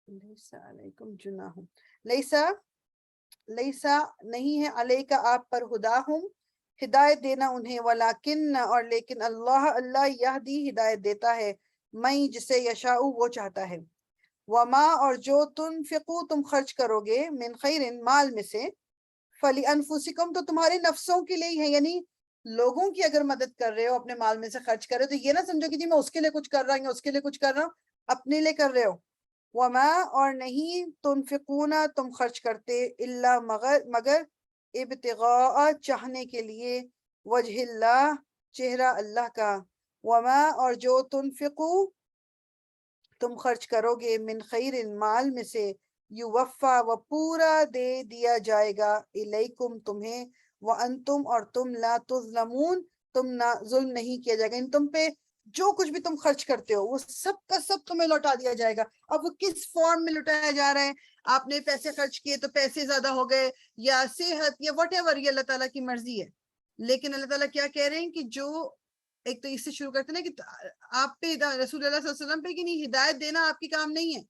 A: لیسا علیکم جناح، لیسا نہیں ہے علیکہ آپ پر ہداہم ہدایت دینا انہیں، ولیکن اور لیکن اللہ یہدی ہدایت دیتا ہے میں جسے یشاء وہ چاہتا ہے. وما اور جو تنفقو تم خرچ کرو گے من خیر مال میں سے، فلی انفسکم تو تمہارے نفسوں کے لیے ہی ہے. یعنی لوگوں کی اگر مدد کر رہے ہو اپنے مال میں سے خرچ کر رہے ہو تو یہ نہ سمجھو کہ جی میں اس کے لیے کچھ کر رہا ہوں یا اس کے لیے کچھ کر رہا ہوں، اپنے لیے کر رہے ہو. وما اور نہیں تنفقون تم خرچ کرتے الا مگر ابتغاء چاہنے کے لیے، وجہ اللہ چہرہ اللہ کا. وما اور جو تنفقو تم خرچ کرو گے من خیر مال میں سے، یوفا وہ پورا دے دیا جائے گا الیکم تمہیں، وانتم اور تم لا تظلمون تم نہ ظلم نہیں کیا جائے گا. ان تم پہ جو کچھ بھی تم خرچ کرتے ہو وہ سب کا سب تمہیں لوٹا دیا جائے گا. اب وہ کس فارم میں لوٹایا جا رہا ہے، آپ نے پیسے خرچ کیے تو پیسے زیادہ ہو گئے یا صحت یا واٹ ایور، یہ اللہ تعالیٰ کی مرضی ہے. لیکن اللہ تعالیٰ کیا کہہ رہے ہیں کہ جو ایک تو اس سے شروع کرتے ہیں کہ آپ پہ رسول اللہ صلی اللہ علیہ وسلم پہ کہ نہیں، ہدایت دینا آپ کی کام نہیں ہے،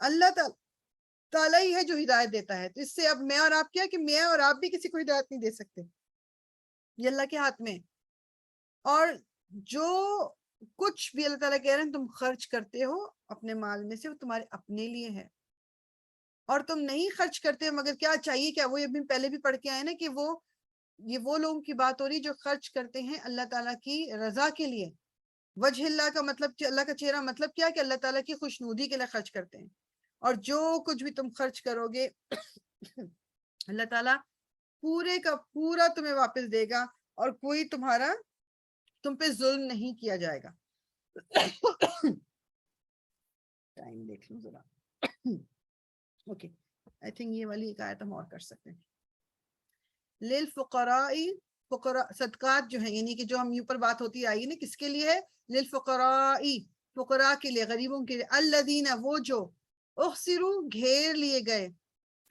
A: اللہ تعالیٰ ہی ہے جو ہدایت دیتا ہے. تو اس سے اب میں اور آپ کیا کہ میں اور آپ بھی کسی کو ہدایت نہیں دے سکتے، یہ اللہ کے ہاتھ میں. اور جو کچھ بھی اللہ تعالیٰ کہہ رہے ہیں تم خرچ کرتے ہو اپنے مال میں سے وہ تمہارے اپنے لیے ہے، اور تم نہیں خرچ کرتے مگر کیا چاہیے، کیا وہ یہ پہلے بھی پڑھ کے آئے نا کہ یہ وہ لوگوں کی بات ہو رہی جو خرچ کرتے ہیں اللہ تعالیٰ کی رضا کے لیے. وجہ اللہ کا مطلب اللہ کا چہرہ مطلب کیا کہ اللہ تعالیٰ کی خوشنودی کے لیے خرچ کرتے ہیں. اور جو کچھ بھی تم خرچ کرو گے اللہ تعالیٰ پورے کا پورا تمہیں واپس دے گا اور کوئی تم پہ ظلم نہیں کیا جائے گا. ٹائم دیکھ لوں ذرا. اوکے آئی تھنک یہ والی ایک آیت ہم اور کر سکتے ہیں. فقراء صدقات جو ہیں، یعنی کہ جو ہم اوپر بات ہوتی آئی نا کس کے لیے ہے، للفقراء فقراء کے لیے، غریبوں کے لیے، الذین وہ جو اخسروا گھیر لیے گئے،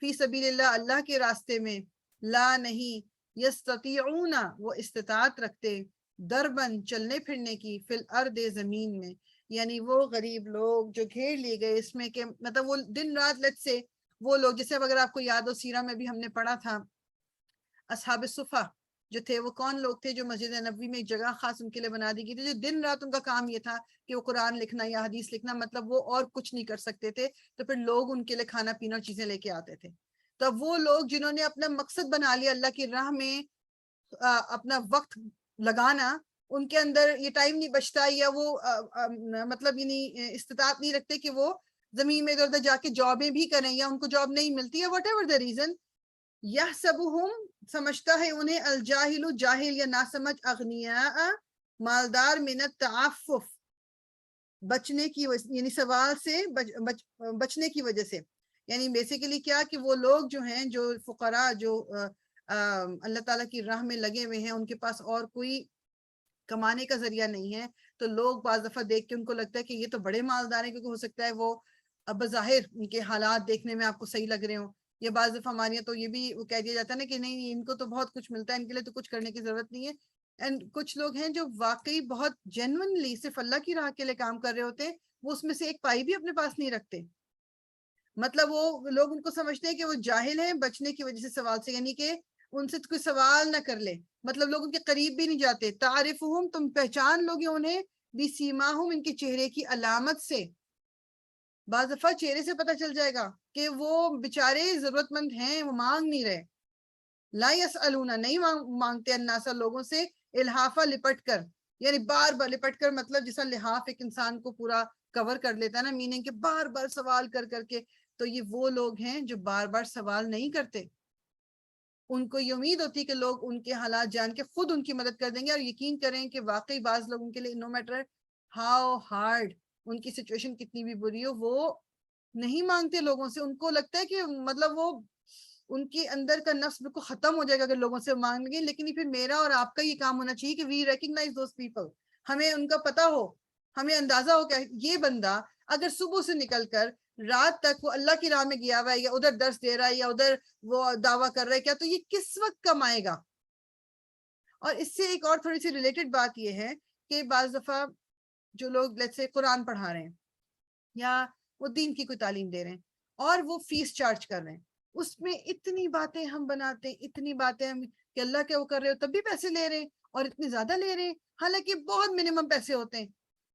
A: فی سبیل اللہ اللہ کے راستے میں، لا نہیں، یستطیعون وہ استطاعت رکھتے، دربن چلنے پھرنے کی، فی الارض زمین میں، یعنی وہ غریب لوگ جو گھیر لیے گئے اس میں کہ مطلب وہ دن رات لیٹ سے وہ لوگ، جیسے اگر آپ کو یاد ہو سیرہ میں بھی ہم نے پڑھا تھا اصحاب الصفہ جو تھے، وہ کون لوگ تھے جو مسجد نبوی میں ایک جگہ خاص ان کے لیے بنا دی گئی تھی، جو دن رات ان کا کام یہ تھا کہ وہ قرآن لکھنا یا حدیث لکھنا، مطلب وہ اور کچھ نہیں کر سکتے تھے، تو پھر لوگ ان کے لیے کھانا پینا اور چیزیں لے کے آتے تھے. تو وہ لوگ جنہوں نے اپنا مقصد بنا لیا اللہ کی راہ میں اپنا وقت لگانا، ان کے اندر یہ ٹائم نہیں بچتا، یا وہ مطلب یعنی استطاعت نہیں رکھتے کہ وہ زمین میں ادھر ادھر جا کے جابیں بھی کریں، یا ان کو جاب نہیں ملتی ہے، واٹ ایور دا ریزن، یحسبہم سمجھتا ہے انہیں، الجاہل جاہل یا ناسمجھ، اغنیاء مالدار، من التعفف بچنے کی یعنی سوال سے بچنے کی وجہ سے، یعنی بیسیکلی کیا کہ وہ لوگ جو ہیں، جو فقراء جو اللہ تعالیٰ کی راہ میں لگے ہوئے ہیں، ان کے پاس اور کوئی کمانے کا ذریعہ نہیں ہے، تو لوگ بعض دفعہ دیکھ کے ان کو لگتا ہے کہ یہ تو بڑے مالدار ہیں، کیونکہ ہو سکتا ہے وہ بظاہر ان کے حالات دیکھنے میں آپ کو صحیح لگ رہے ہوں، یا بعض دفعہ ہمارے یہاں تو یہ بھی کہہ دیا جاتا ہے نا کہ نہیں ان کو تو بہت کچھ ملتا ہے، ان کے لیے تو کچھ کرنے کی ضرورت نہیں ہے. اینڈ کچھ لوگ ہیں جو واقعی بہت جینوئنلی صرف اللہ کی راہ کے لیے کام کر رہے ہوتے ہیں، وہ اس میں سے ایک پائی بھی اپنے پاس نہیں رکھتے. مطلب وہ لوگ ان کو سمجھتے ہیں کہ وہ جاہل ہیں بچنے کی وجہ سے سوال سے، یعنی کہ ان سے کوئی سوال نہ کر لے، مطلب لوگ ان کے قریب بھی نہیں جاتے. تعرفہم تم پہچان لوگے انہیں، بسیماہم ان کے چہرے کی علامت سے، بعض دفعہ چہرے سے پتہ چل جائے گا کہ وہ بیچارے ضرورت مند ہیں، وہ مانگ نہیں رہے. لا یسألون نہیں مانگتے، الناس لوگوں سے، الحافہ لپٹ کر، یعنی بار بار لپٹ کر، مطلب جیسا لحاف ایک انسان کو پورا کور کر لیتا ہے نا، میننگ کہ بار بار سوال کر کر کے. تو یہ وہ لوگ ہیں جو بار بار سوال نہیں کرتے، ان کو یہ امید ہوتی ہے کہ لوگ ان کے حالات جان کے خود ان کی مدد کر دیں گے. اور یقین کریں کہ واقعی بعض لوگوں کے لیے no matter how hard in کی سچویشن کتنی بھی بری ہو، وہ نہیں مانگتے لوگوں سے. ان کو لگتا ہے کہ مطلب وہ ان کے اندر کا نفس بالکل ختم ہو جائے گا اگر لوگوں سے مانگ گے. لیکن پھر میرا اور آپ کا یہ کام ہونا چاہیے کہ وی ریکگنائز دوز پیپل، ہمیں ان کا پتہ ہو، ہمیں اندازہ ہو کہ یہ بندہ اگر صبح سے نکل کر رات تک وہ اللہ کی راہ میں گیا ہوا ہے، یا ادھر درس دے رہا ہے، یا ادھر وہ دعویٰ کر رہا ہے، کیا تو یہ کس وقت کمائے گا. اور اس سے ایک اور تھوڑی سی ریلیٹڈ بات یہ ہے کہ بعض دفعہ جو لوگ لیٹس سے قرآن پڑھا رہے ہیں یا وہ دین کی کوئی تعلیم دے رہے ہیں اور وہ فیس چارج کر رہے ہیں، اس میں اتنی باتیں ہم بناتے ہیں، اتنی باتیں ہم کہ اللہ کیا وہ کر رہے ہو تب بھی پیسے لے رہے ہیں، اور اتنے زیادہ لے رہے ہیں، حالانکہ بہت منیمم پیسے ہوتے ہیں.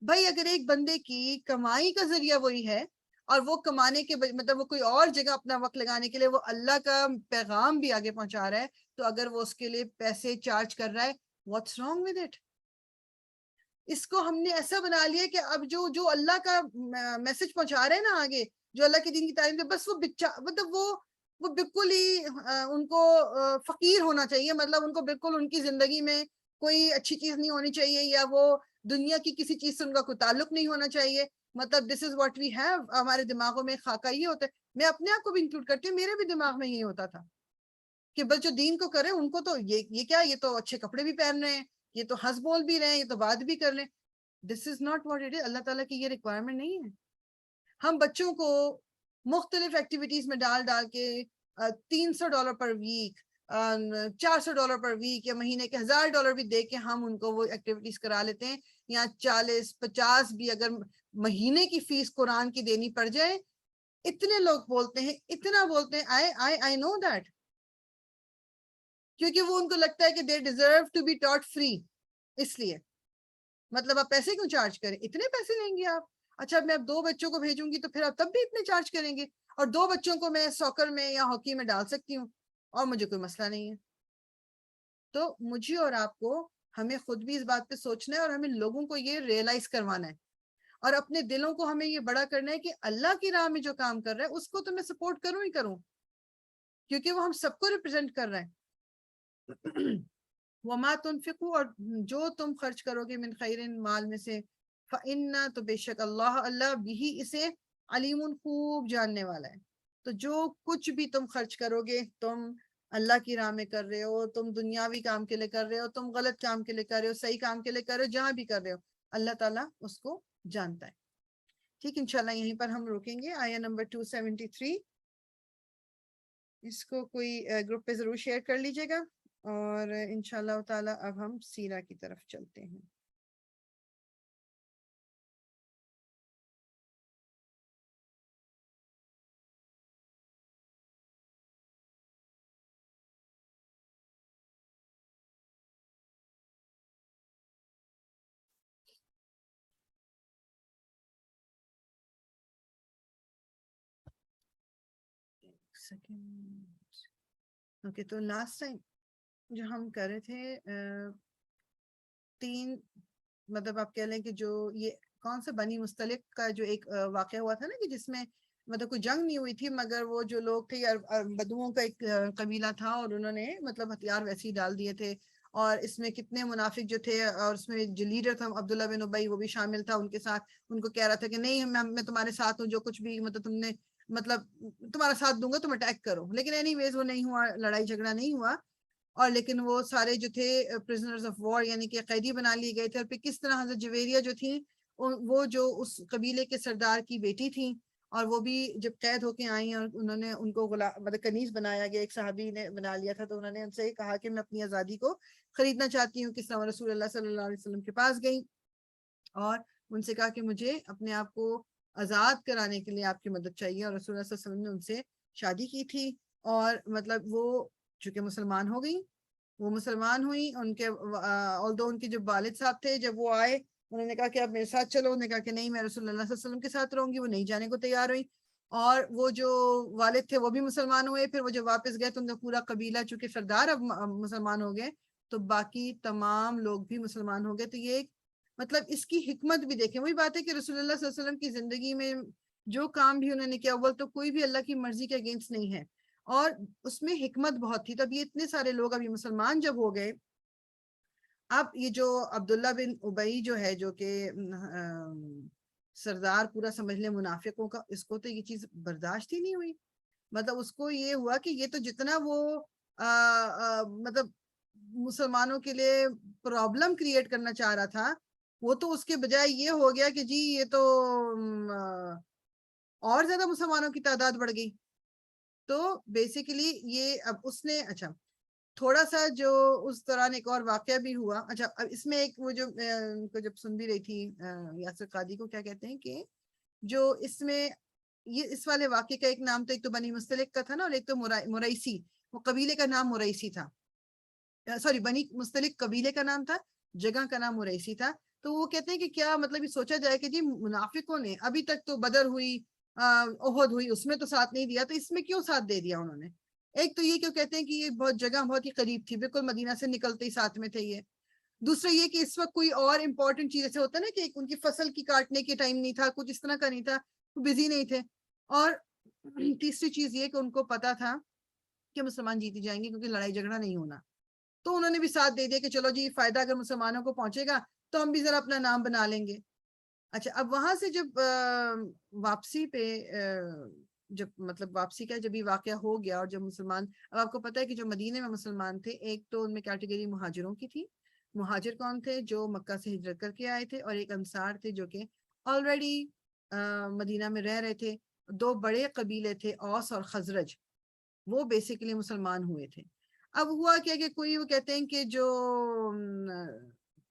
A: بھائی اگر ایک بندے کی کمائی کا ذریعہ وہی ہے، اور وہ کمانے کے مطلب وہ کوئی اور جگہ اپنا وقت لگانے کے لیے وہ اللہ کا پیغام بھی آگے پہنچا رہا ہے، تو اگر وہ اس کے لیے پیسے چارج کر رہا ہے، واٹس رانگ ود اٹ؟ اس کو ہم نے ایسا بنا لیا کہ اب جو اللہ کا میسج پہنچا رہے ہیں نا آگے، جو اللہ کے دین کی تعلیم دے، بس وہ مطلب وہ بالکل ہی ان کو فقیر ہونا چاہیے، مطلب ان کو بالکل ان کی زندگی میں کوئی اچھی چیز نہیں ہونی چاہیے، یا وہ دنیا کی کسی چیز سے ان کا کوئی تعلق نہیں ہونا چاہیے. مطلب دس از واٹ وی ہیو، ہمارے دماغوں میں خاکہ یہ ہوتا ہے. میں اپنے آپ کو بھی انکلوڈ کرتی ہوں، میرے بھی دماغ میں یہ ہوتا تھا کہ بس جو دین کو کرے ان کو تو یہ کیا، یہ تو اچھے کپڑے بھی پہن رہے ہیں، یہ تو ہنس بول بھی رہے ہیں، یہ تو بات بھی کر رہے ہیں. This is not what it is. اللہ تعالیٰ کی یہ ریکوائرمنٹ نہیں ہے. ہم بچوں کو مختلف ایکٹیویٹیز میں ڈال کے $300 پر ویک، $400 پر ویک، یا مہینے کے $1000 بھی دے کے ہم ان کو وہ ایکٹیویٹیز کرا لیتے ہیں. یا 40-50 بھی اگر مہینے کی فیس قرآن کی دینی پڑ جائے. اتنے لوگ بولتے ہیں، اتنا بولتے ہیں، I know that، کیونکہ وہ ان کو لگتا ہے کہ they deserve to be taught free. اس لیے مطلب آپ پیسے کیوں چارج کریں، اتنے پیسے لیں گے آپ؟ اچھا میں اب 2 بچوں کو بھیجوں گی تو پھر آپ تب بھی اتنے چارج کریں گے، اور 2 بچوں کو میں ساکر میں یا ہاکی میں ڈال سکتی ہوں اور مجھے کوئی مسئلہ نہیں ہے. تو مجھے اور آپ کو ہمیں خود بھی اس بات پہ سوچنا ہے، اور ہمیں لوگوں کو یہ ریئلائز کروانا ہے، اور اپنے دلوں کو ہمیں یہ بڑا کرنا ہے کہ اللہ کی راہ میں جو کام کر رہا ہے اس کو تو میں سپورٹ کروں ہی کروں، کیونکہ وہ ہم سب کو ریپرزینٹ کر رہا ہے. وما تنفقوا، اور جو تم خرچ کرو گے، من خیر مال میں سے، فإن تو بے شک اللہ بھی اسے علیم خوب جاننے والا ہے. تو جو کچھ بھی تم خرچ کرو گے، تم اللہ کی راہ میں کر رہے ہو، تم دنیاوی کام کے لیے کر رہے ہو، تم غلط کام کے لیے کر رہے ہو، صحیح کام کے لیے کر رہے ہو، جہاں بھی کر رہے ہو، اللہ تعالیٰ اس کو جانتا ہے. ٹھیک انشاءاللہ یہیں پر ہم روکیں گے. آیا نمبر 273. اس کو کوئی گروپ پہ ضرور شیئر کر لیجیے گا. اور انشاءاللہ تعالی اب ہم سیرہ کی طرف چلتے ہیں. اوکے تو لاسٹ ٹائم جو ہم کر رہے تھے 3 مطلب آپ کہہ لیں کہ جو یہ کون سا بنی مستلق کا جو ایک واقعہ ہوا تھا نا کہ جس میں مطلب کوئی جنگ نہیں ہوئی تھی مگر وہ جو لوگ تھے بدوؤں کا ایک قبیلہ تھا اور انہوں نے مطلب ہتھیار ویسے ہی ڈال دیے تھے. اور اس میں کتنے منافق جو تھے اور اس میں جو لیڈر تھا عبداللہ بن ابی وہ بھی شامل تھا ان کے ساتھ. ان کو کہہ رہا تھا کہ نہیں میں تمہارے ساتھ ہوں, جو کچھ بھی مطلب تم نے مطلب تمہارا ساتھ دوں گا تم اٹیک کرو. لیکن اینی ویز وہ نہیں ہوا, لڑائی جھگڑا نہیں ہوا. اور لیکن وہ سارے جو تھے پرزنرز آف وار یعنی کہ قیدی بنا لیے گئے تھے. اور پھر کس طرح حضرت جویریہ جو تھیں وہ جو اس قبیلے کے سردار کی بیٹی تھیں اور وہ بھی جب قید ہو کے آئیں اور انہوں نے ان کو مطلب کنیز بنایا گیا, ایک صحابی نے بنا لیا تھا, تو انہوں نے ان سے کہا کہ میں اپنی آزادی کو خریدنا چاہتی ہوں. کس طرح رسول اللہ صلی اللہ علیہ وسلم کے پاس گئی اور ان سے کہا کہ مجھے اپنے آپ کو آزاد کرانے کے لیے آپ کی مدد چاہیے. اور رسول اللہ صلی اللہ علیہ وسلم نے ان سے شادی کی تھی اور مطلب وہ چونکہ مسلمان ہو گئی, وہ مسلمان ہوئی. ان کے ان کے جو والد صاحب تھے جب وہ آئے انہوں نے کہا کہ آپ میرے ساتھ چلو. انہوں نے کہا کہ نہیں میں رسول اللہ صلی اللہ علیہ وسلم کے ساتھ رہوں گی. وہ نہیں جانے کو تیار ہوئی. اور وہ جو والد تھے وہ بھی مسلمان ہوئے. پھر وہ جب واپس گئے تو ان کا پورا قبیلہ چونکہ سردار اب مسلمان ہو گئے تو باقی تمام لوگ بھی مسلمان ہو گئے. تو یہ مطلب اس کی حکمت بھی دیکھیں. وہی بات ہے کہ رسول اللہ صلی اللہ علیہ وسلم کی زندگی میں جو کام بھی انہوں نے کیا اول تو کوئی بھی اللہ کی مرضی کے اگینسٹ نہیں ہے اور اس میں حکمت بہت تھی. تب یہ اتنے سارے لوگ اب یہ مسلمان جب ہو گئے, اب یہ جو عبداللہ بن ابی جو ہے جو کہ سردار پورا سمجھ لیں منافقوں کا, اس کو تو یہ چیز برداشت ہی نہیں ہوئی. مطلب اس کو یہ ہوا کہ یہ تو جتنا وہ مطلب مسلمانوں کے لیے پرابلم کریٹ کرنا چاہ رہا تھا وہ تو اس کے بجائے یہ ہو گیا کہ جی یہ تو اور زیادہ مسلمانوں کی تعداد بڑھ گئی. تو بیسیکلی یہ اب اس نے اچھا تھوڑا سا جو اس دوران ایک اور واقعہ بھی ہوا. اچھا اب اس میں ایک وہ جو کو جب سن بھی رہی تھی یاسر قادی کو کیا کہتے ہیں کہ جو اس میں یہ اس والے واقعے کا ایک نام تو ایک تو بنی مستلق کا تھا نا اور ایک تو مریسی, وہ قبیلے کا نام مریسی تھا. سوری بنی مستلق قبیلے کا نام تھا, جگہ کا نام مریسی تھا. تو وہ کہتے ہیں کہ کیا مطلب یہ سوچا جائے کہ جی منافقوں نے ابھی تک تو بدر ہوئی احد ہوئی اس میں تو ساتھ نہیں دیا, تو اس میں کیوں ساتھ دے دیا انہوں نے. ایک تو یہ کیوں کہتے ہیں کہ یہ بہت جگہ بہت ہی قریب تھی, بالکل مدینہ سے نکلتے ہی ساتھ میں تھے یہ. دوسرا یہ کہ اس وقت کوئی اور امپورٹنٹ چیز ایسے ہوتا ہے نا کہ ان کی فصل کی کاٹنے کے ٹائم نہیں تھا, کچھ اس طرح کا نہیں تھا, بزی نہیں تھے. اور تیسری چیز یہ کہ ان کو پتا تھا کہ مسلمان جیتی جائیں گے کیونکہ لڑائی جھگڑا نہیں ہونا, تو انہوں نے بھی ساتھ دے دیا کہ چلو جی فائدہ اگر مسلمانوں کو پہنچے گا تو ہم بھی ذرا اپنا نام بنا لیں گے. اچھا اب وہاں سے جب واپسی پہ جب مطلب واپسی کا جب یہ واقعہ ہو گیا اور جب مسلمان, اب آپ کو پتا ہے کہ جو مدینے میں مسلمان تھے ایک تو ان میں کیٹیگری مہاجروں کی تھی. مہاجر کون تھے؟ جو مکہ سے ہجرت کر کے آئے تھے, اور ایک انصار تھے جو کہ آلریڈی مدینہ میں رہ رہے تھے. 2 بڑے قبیلے تھے اوس اور خزرج, وہ بیسیکلی مسلمان ہوئے تھے. اب ہوا کیا کہ کوئی وہ کہتے ہیں کہ جو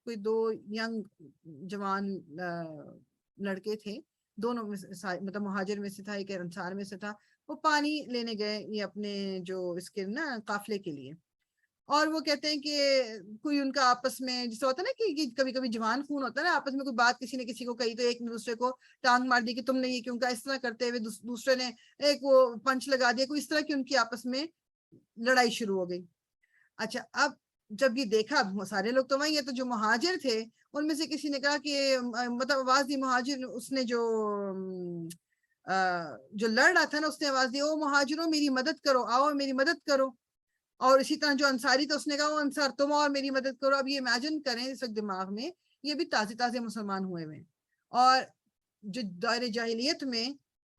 A: کوئی 2 ینگ جوان لڑکے تھے, دونوں میں مطلب مہاجر میں سے تھا ایک انصار میں سے تھا, وہ پانی لینے گئے یہ اپنے جو اس کے نا قافلے کے لیے. اور وہ کہتے ہیں کہ کوئی ان کا آپس میں جیسے ہوتا ہے نا کہ کبھی کبھی جوان خون ہوتا ہے نا, آپس میں کوئی بات کسی نے کسی کو کہی تو ایک نے دوسرے کو ٹانگ مار دی کہ تم نے یہ کیوں کہا, اس طرح کرتے ہوئے دوسرے نے ایک وہ پنچ لگا دیا, کوئی اس طرح کی ان کی آپس میں لڑائی شروع ہو گئی. اچھا اب جب یہ دیکھا سارے لوگ تو وہیں, تو جو مہاجر تھے ان میں سے کسی نے کہا کہ مطلب آواز دی مہاجر, اس نے جو لڑ رہا تھا نا اس نے آواز دی او مہاجروں میری مدد کرو, آؤ میری مدد کرو. اور اسی طرح جو انصاری تھا اس نے کہا او انصار تم اور میری مدد کرو. اب یہ امیجن کریں اس وقت دماغ میں, یہ بھی تازے مسلمان ہوئے ہوئے, اور جو دور جاہلیت میں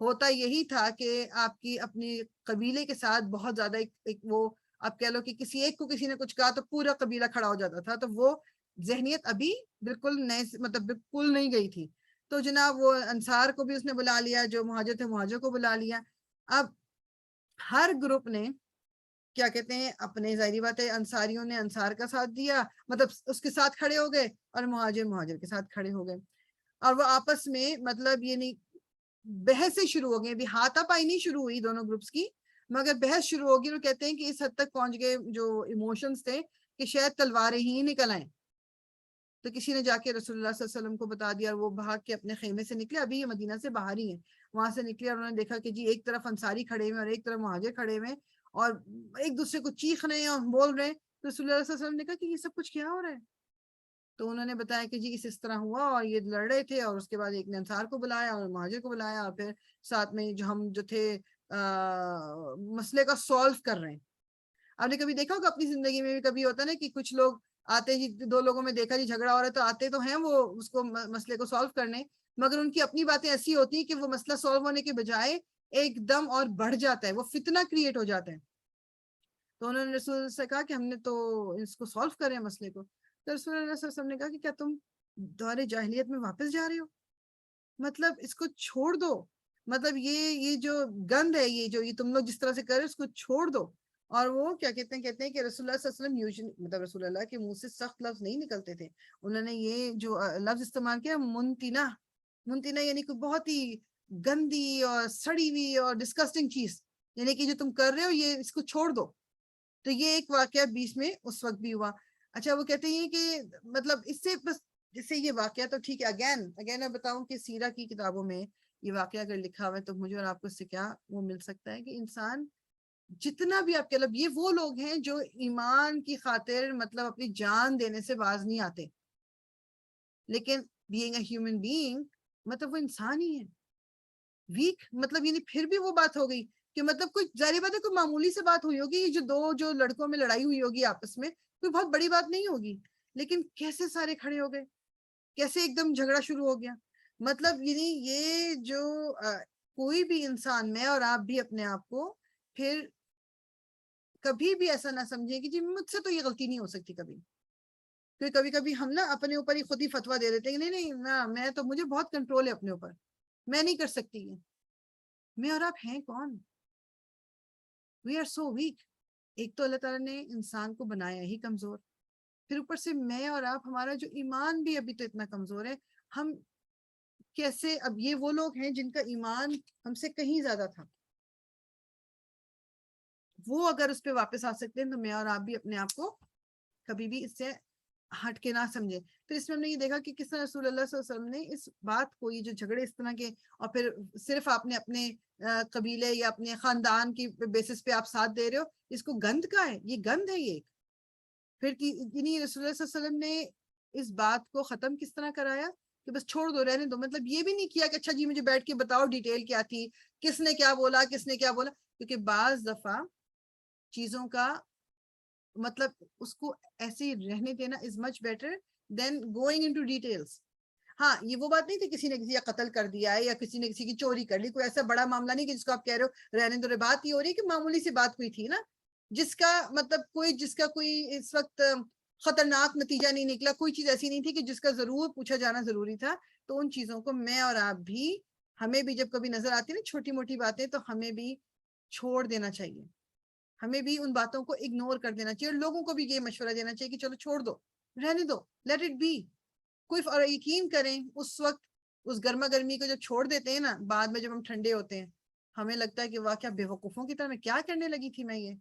A: ہوتا یہی تھا کہ آپ کی اپنی قبیلے کے ساتھ بہت زیادہ ایک وہ آپ کہہ لو کہ کسی ایک کو کسی نے کچھ کہا تو پورا قبیلہ کھڑا ہو جاتا تھا. تو وہ ذہنیت ابھی بالکل نئے مطلب بالکل نہیں گئی تھی. تو جناب وہ انصار کو بھی اس نے بلا لیا، جو مہاجر تھے مہاجر کو بلا لیا. اب ہر گروپ نے کیا کہتے ہیں اپنے، ظاہری بات ہے انصاریوں نے انصار کا ساتھ دیا، مطلب اس کے ساتھ کھڑے ہو گئے، اور مہاجر مہاجر کے ساتھ کھڑے ہو گئے، اور وہ آپس میں مطلب یہ نہیں بحثیں شروع ہو گئی. ابھی ہاتھا پائی نہیں شروع ہوئی دونوں گروپس کی، مگر بحث شروع ہوگی. وہ کہتے ہیں کہ اس حد تک پہنچ گئے جو ایموشنز تھے کہ شاید تلواریں ہی نکل آئیں. تو کسی نے جا کے رسول اللہ صلی اللہ علیہ وسلم کو بتا دیا، اور وہ بھاگ کے اپنے خیمے سے نکلے. ابھی یہ مدینہ سے باہر ہی ہیں، وہاں سے نکلے اور انہوں نے دیکھا کہ جی ایک طرف انصاری کھڑے ہوئے اور ایک طرف مہاجر کھڑے ہوئے اور ایک دوسرے کو چیخ رہے ہیں اور بول رہے ہیں. تو رسول اللہ صلی اللہ علیہ وسلم نے کہا کہ یہ سب کچھ کیا ہو رہا ہے؟ تو انہوں نے بتایا کہ جی اس طرح ہوا اور یہ لڑ رہے تھے، اور اس کے بعد ایک نے انصار کو بلایا اور مہاجر کو بلایا، اور پھر ساتھ میں جو ہم جو تھے مسئلے کا سولو کر رہے ہیں. آپ نے کبھی دیکھا ہوگا اپنی زندگی میں بھی کبھی ہوتا ہے نا کہ کچھ لوگ آتے جی، دو لوگوں میں دیکھا جی جھگڑا ہو رہا ہے تو آتے تو ہیں وہ اس کو مسئلے کو سولو کرنے، مگر ان کی اپنی باتیں ایسی ہوتی ہیں کہ وہ مسئلہ سولو ہونے کے بجائے ایک دم اور بڑھ جاتا ہے، وہ فتنہ کریٹ ہو جاتا ہے. تو انہوں نے رسول سے کہا کہ ہم نے تو اس کو سولو کرے ہیں مسئلے کو. تو رسول اللہ صلی اللہ علیہ وسلم نے کہا کہ کیا تم دور جاہلیت میں واپس جا رہے ہو؟ مطلب اس کو چھوڑ دو، مطلب یہ جو گند ہے، یہ تم لوگ جس طرح سے کر رہے ہو اس کو چھوڑ دو. اور وہ کیا کہتے ہیں کہ رسول اللہ صلی اللہ علیہ وسلم مطلب رسول اللہ کے منہ سے سخت لفظ نہیں نکلتے تھے. انہوں نے یہ جو لفظ استعمال کیا منتنا، منتنا یعنی کہ بہت ہی گندی اور سڑی ہوئی اور ڈسکسٹنگ چیز، یعنی کہ جو تم کر رہے ہو یہ اس کو چھوڑ دو. تو یہ ایک واقعہ بیچ میں اس وقت بھی ہوا. اچھا وہ کہتے ہیں کہ مطلب اس سے بس جس سے یہ واقعہ تو ٹھیک ہے. اگین میں بتاؤں کہ سیرہ کی کتابوں میں یہ واقعہ اگر لکھا ہوا ہے تو مجھے اور آپ کو اس سے کیا وہ مل سکتا ہے کہ انسان جتنا بھی آپ کہہ لو، یہ وہ لوگ ہیں جو ایمان کی خاطر مطلب اپنی جان دینے سے باز نہیں آتے، لیکن بینگ اے ہیومن بینگ مطلب وہ انسان ہی ہے ویک. مطلب یعنی پھر بھی وہ بات ہو گئی کہ مطلب کوئی ظاہری بات ہے کوئی معمولی سے بات ہوئی ہوگی، یہ جو لڑکوں میں لڑائی ہوئی ہوگی آپس میں کوئی بہت بڑی بات نہیں ہوگی، لیکن کیسے سارے کھڑے ہو گئے، کیسے ایک دم جھگڑا شروع ہو گیا. مطلب یعنی یہ جو کوئی بھی انسان، میں اور آپ بھی اپنے آپ کو پھر کبھی بھی ایسا نہ سمجھیں کہ جی مجھ سے تو یہ غلطی نہیں ہو سکتی کبھی. کیونکہ کبھی کبھی ہم نا اپنے اوپر ہی خود ہی فتویٰ دے دیتے ہیں کہ نہیں میں تو مجھے بہت کنٹرول ہے اپنے اوپر، میں نہیں کر سکتی یہ. میں اور آپ ہیں کون؟ We are so weak. ایک تو اللہ تعالیٰ نے انسان کو بنایا ہی کمزور، پھر اوپر سے میں اور آپ ہمارا جو ایمان بھی ابھی تو اتنا کمزور ہے. ہم کیسے، اب یہ وہ لوگ ہیں جن کا ایمان ہم سے کہیں زیادہ تھا، وہ اگر اس پہ واپس آ سکتے ہیں تو میں اور آپ بھی اپنے آپ کو کبھی بھی اس سے ہٹ کے نہ سمجھے. پھر اس میں ہم نے یہ دیکھا کہ کس طرح رسول اللہ صلی اللہ علیہ وسلم نے اس بات کو، یہ جو جھگڑے اس طرح کے، اور پھر صرف آپ نے اپنے قبیلے یا اپنے خاندان کی بیسس پہ آپ ساتھ دے رہے ہو، اس کو گند کا ہے، یہ گند ہے یہ. پھر یعنی رسول اللہ صلی اللہ علیہ وسلم نے اس بات کو ختم کس طرح کرایا کہ بس چھوڑ دو، رہنے دو. مطلب یہ بھی نہیں کیا کہ اچھا جی مجھے بیٹھ کے بتاؤ ڈیٹیل کیا تھی، کس نے کیا بولا، کس نے کیا بولا. کیونکہ بعض دفعہ چیزوں کا مطلب اس کو ایسے ہی رہنے دینا is much better than going into details. ہاں یہ وہ بات نہیں تھی کسی نے کسی کا قتل کر دیا ہے یا کسی نے کسی کی چوری کر لی، کوئی ایسا بڑا معاملہ نہیں کہ جس کو آپ کہہ رہے ہو رہنے دو. بات یہ ہو رہی ہے کہ معمولی سی بات کوئی تھی نا، جس کا مطلب جس کا کوئی اس وقت خطرناک نتیجہ نہیں نکلا، کوئی چیز ایسی نہیں تھی کہ جس کا ضرور پوچھا جانا ضروری تھا. تو ان چیزوں کو میں اور آپ بھی، ہمیں بھی جب کبھی نظر آتی نا چھوٹی موٹی باتیں، تو ہمیں بھی چھوڑ دینا چاہیے، ہمیں بھی ان باتوں کو اگنور کر دینا چاہیے. اور لوگوں کو بھی یہ مشورہ دینا چاہیے کہ چلو چھوڑ دو، رہنے دو، لیٹ اٹ بی. اور یقین کریں اس وقت اس گرما گرمی کو جب چھوڑ دیتے ہیں نا، بعد میں جب ہم ٹھنڈے ہوتے ہیں ہمیں لگتا ہے کہ واہ کیا بے وقوفوں کی طرح میں کیا کرنے لگی تھی میں یہ.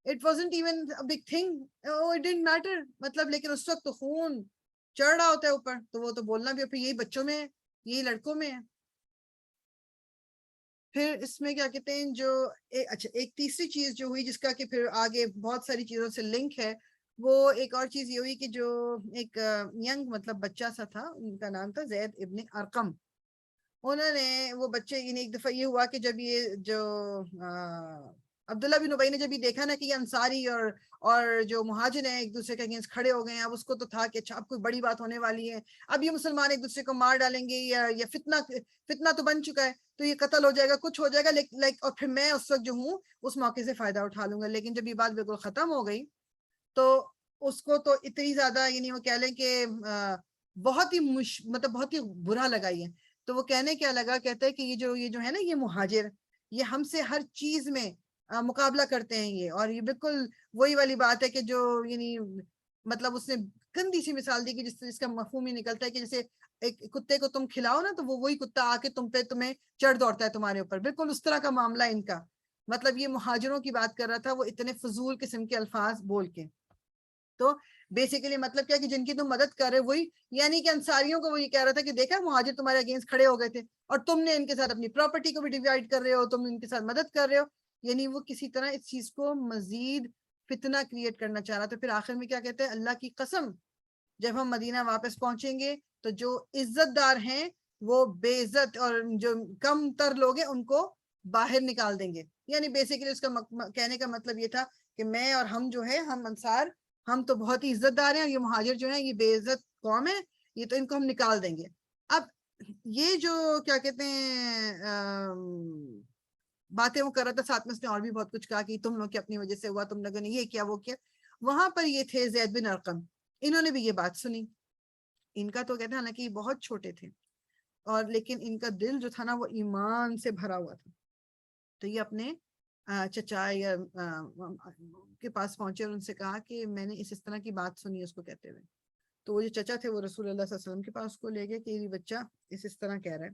A: It wasn't even a big thing. Oh, it didn't matter. مطلب لیکن اس وقت تو خون چڑھ رہا ہوتا ہے اوپر، تو وہ تو بولنا بھی، پھر یہی بچوں میں ہے، یہی لڑکوں میں ہے. پھر اس میں کیا کہتے ہیں جو اچھا ایک تیسری چیز جو ہوئی جس کا کہ پھر آگے بہت ساری چیزوں سے لنک ہے، وہ ایک اور چیز یہ ہوئی کہ جو ایک ینگ مطلب بچہ سا تھا، ان کا نام تھا زید ابن ارقم. انہوں نے وہ بچے، ایک دفعہ یہ ہوا کہ جب یہ جو عبداللہ بن ابی نے جب یہ دیکھا نا کہ یہ انصاری اور جو مہاجر ہیں ایک دوسرے کے اگینسٹ کھڑے ہو گئے ہیں، اب اس کو تو تھا کہ اچھا اب کوئی بڑی بات ہونے والی ہے، اب یہ مسلمان ایک دوسرے کو مار ڈالیں گے، یا فتنہ تو بن چکا ہے، تو یہ قتل ہو جائے گا، کچھ ہو جائے گا، اور پھر میں اس وقت جو ہوں اس موقع سے فائدہ اٹھا لوں گا. لیکن جب یہ بات بالکل ختم ہو گئی تو اس کو تو اتنی زیادہ، یعنی وہ کہہ لیں کہ بہت ہی مطلب بہت ہی برا لگا یہ. تو وہ کہنے کیا لگا, کہتا ہے کہ یہ جو ہے نا یہ مہاجر, یہ ہم سے ہر چیز میں مقابلہ کرتے ہیں یہ, اور یہ بالکل وہی والی بات ہے کہ جو یعنی مطلب اس نے گندی سی مثال دی کہ جس کا مفہوم ہی نکلتا ہے کہ جیسے ایک کتے کو تم کھلاؤ نا تو وہ وہی کتا آ کے تمہیں چڑھ دوڑتا ہے تمہارے اوپر, بالکل اس طرح کا معاملہ ان کا. مطلب یہ مہاجروں کی بات کر رہا تھا وہ اتنے فضول قسم کے الفاظ بول کے. تو بیسیکلی مطلب کیا کہ جن کی تم مدد کر رہے وہی, یعنی کہ انصاریوں کو وہ یہ کہہ رہا تھا کہ دیکھا مہاجر تمہارے اگینسٹ کھڑے ہو گئے تھے اور تم نے ان کے ساتھ اپنی پراپرٹی کو بھی ڈیوائڈ کر رہے ہو, تم ان کے ساتھ مدد کر رہے ہو. یعنی وہ کسی طرح اس چیز کو مزید فتنہ کریٹ کرنا چاہ رہا. تو پھر آخر میں کیا کہتے ہیں, اللہ کی قسم جب ہم مدینہ واپس پہنچیں گے تو جو عزت دار ہیں وہ بے عزت اور جو کم تر لوگ ہیں ان کو باہر نکال دیں گے. یعنی بیسیکلی اس کا کہنے کا مطلب یہ تھا کہ میں اور ہم جو ہے ہم انصار ہم تو بہت ہی عزت دار ہیں, اور یہ مہاجر جو ہیں یہ بے عزت قوم ہے, یہ تو ان کو ہم نکال دیں گے. اب یہ جو کیا کہتے ہیں باتیں وہ کر رہا تھا, ساتھ میں اس نے اور بھی بہت کچھ کہا کہ تم لوگ کی اپنی وجہ سے ہوا, تم لوگوں نے یہ کیا وہ کیا. وہاں پر یہ تھے زید بن ارقم, انہوں نے بھی یہ بات سنی. ان کا تو کہتے ہیں حالانکہ یہ بہت چھوٹے تھے اور لیکن ان کا دل جو تھا نا وہ ایمان سے بھرا ہوا تھا. تو یہ اپنے چچا یا کے پاس پہنچے اور ان سے کہا کہ میں نے اس طرح کی بات سنی اس کو کہتے ہوئے. تو وہ جو چچا تھے وہ رسول اللہ صلی اللہ علیہ وسلم کے پاس اس کو لے گئے کہ یہ بچہ اس طرح کہہ رہا ہے.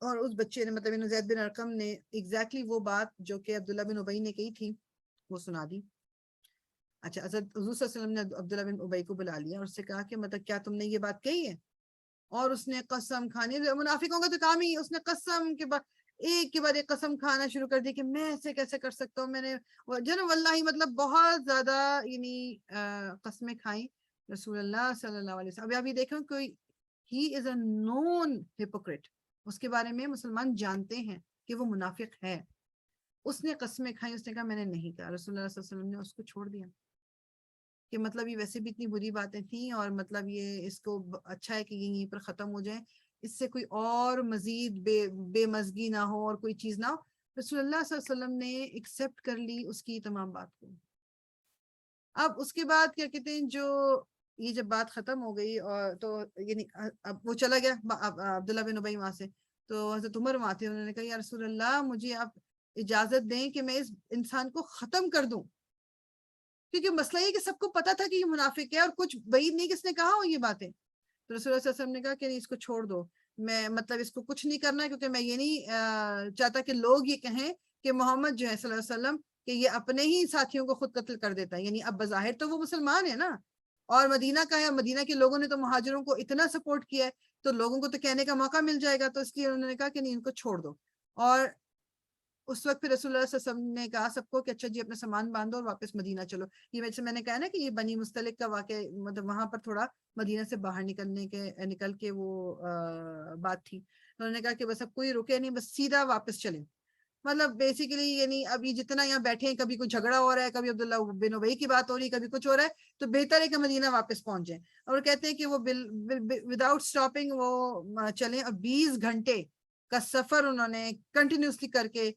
A: اور اس بچے نے مطلب زید بن ارقم نے ایگزیکٹلی وہ بات جو کہ عبداللہ بن ابی نے کہی تھی وہ سنا دی. اچھا حضرت حضور صلی اللہ علیہ وسلم نے عبداللہ بن ابی کو بلا لیا اور اس سے کہا کہ مطلب کیا تم نے یہ بات کہی ہے؟ اور اس نے قسم کھانی, منافقوں کا تو کام ہی, اس نے قسم کے بعد ایک کے بعد ایک قسم کھانا شروع کر دی کہ میں ایسے کیسے کر سکتا ہوں, میں نے جو نا واللہ مطلب بہت زیادہ یعنی قسمیں کھائیں رسول اللہ صلی اللہ علیہ وسلم. ابھی دیکھیں کوئی ہی از اے نون ہپوکریٹ, اس کے بارے میں مسلمان جانتے ہیں کہ وہ منافق ہے. اس نے قسمیں کھائیں, اس نے کہا میں نے نہیں کہا. رسول اللہ صلی اللہ علیہ وسلم نے اس کو چھوڑ دیا کہ مطلب یہ ویسے بھی اتنی بری باتیں تھیں اور مطلب یہ اس کو اچھا ہے کہ یہیں پر ختم ہو جائیں, اس سے کوئی اور مزید بے مزگی نہ ہو اور کوئی چیز نہ ہو. رسول اللہ صلی اللہ علیہ وسلم نے ایکسپٹ کر لی اس کی تمام بات کو. اب اس کے بعد کیا کہتے ہیں جو یہ جب بات ختم ہو گئی اور تو یعنی اب وہ چلا گیا عبداللہ بن ابی وہاں سے, تو حضرت عمر وہاں تھے, انہوں نے کہا یا رسول اللہ مجھے آپ اجازت دیں کہ میں اس انسان کو ختم کر دوں, کیونکہ مسئلہ یہ کہ سب کو پتا تھا کہ یہ منافق ہے اور کچھ بعید نہیں کس نے کہا ہو یہ باتیں. تو رسول اللہ صلی اللہ علیہ وسلم نے کہا کہ نہیں اس کو چھوڑ دو, میں مطلب اس کو کچھ نہیں کرنا ہے, کیونکہ میں یہ نہیں چاہتا کہ لوگ یہ کہیں کہ محمد جو ہے صلی اللہ علیہ وسلم کہ یہ اپنے ہی ساتھیوں کو خود قتل کر دیتا ہے. یعنی اب بظاہر تو وہ مسلمان ہے نا, اور مدینہ کا ہے, مدینہ کے لوگوں نے تو مہاجروں کو اتنا سپورٹ کیا ہے تو لوگوں کو تو کہنے کا موقع مل جائے گا, تو اس لیے انہوں نے کہا کہ نہیں ان کو چھوڑ دو. اور اس وقت پھر رسول اللہ صلی اللہ علیہ وسلم نے کہا سب کو کہ اچھا جی اپنا سامان باندھو اور واپس مدینہ چلو. یہ ویسے میں نے کہا نا کہ یہ بنی مستلق کا واقعہ, مطلب وہاں پر تھوڑا مدینہ سے باہر نکل کے وہ بات تھی. انہوں نے کہا کہ بس اب کوئی رکے نہیں, بس سیدھا واپس چلیں. مطلب بیسیکلی یعنی ابھی جتنا یہاں بیٹھے ہیں کبھی کوئی جھگڑا ہو رہا ہے, کبھی عبداللہ بن ابی کی بات ہو رہی ہے, کبھی کچھ ہو رہا ہے, تو بہتر ہے کہ مدینہ واپس پہنچ جائیں. اور کہتے ہیں کہ وہ وداؤٹ اسٹاپنگ وہ چلیں, اور 20 گھنٹے کا سفر انہوں نے کنٹینیوسلی کر کے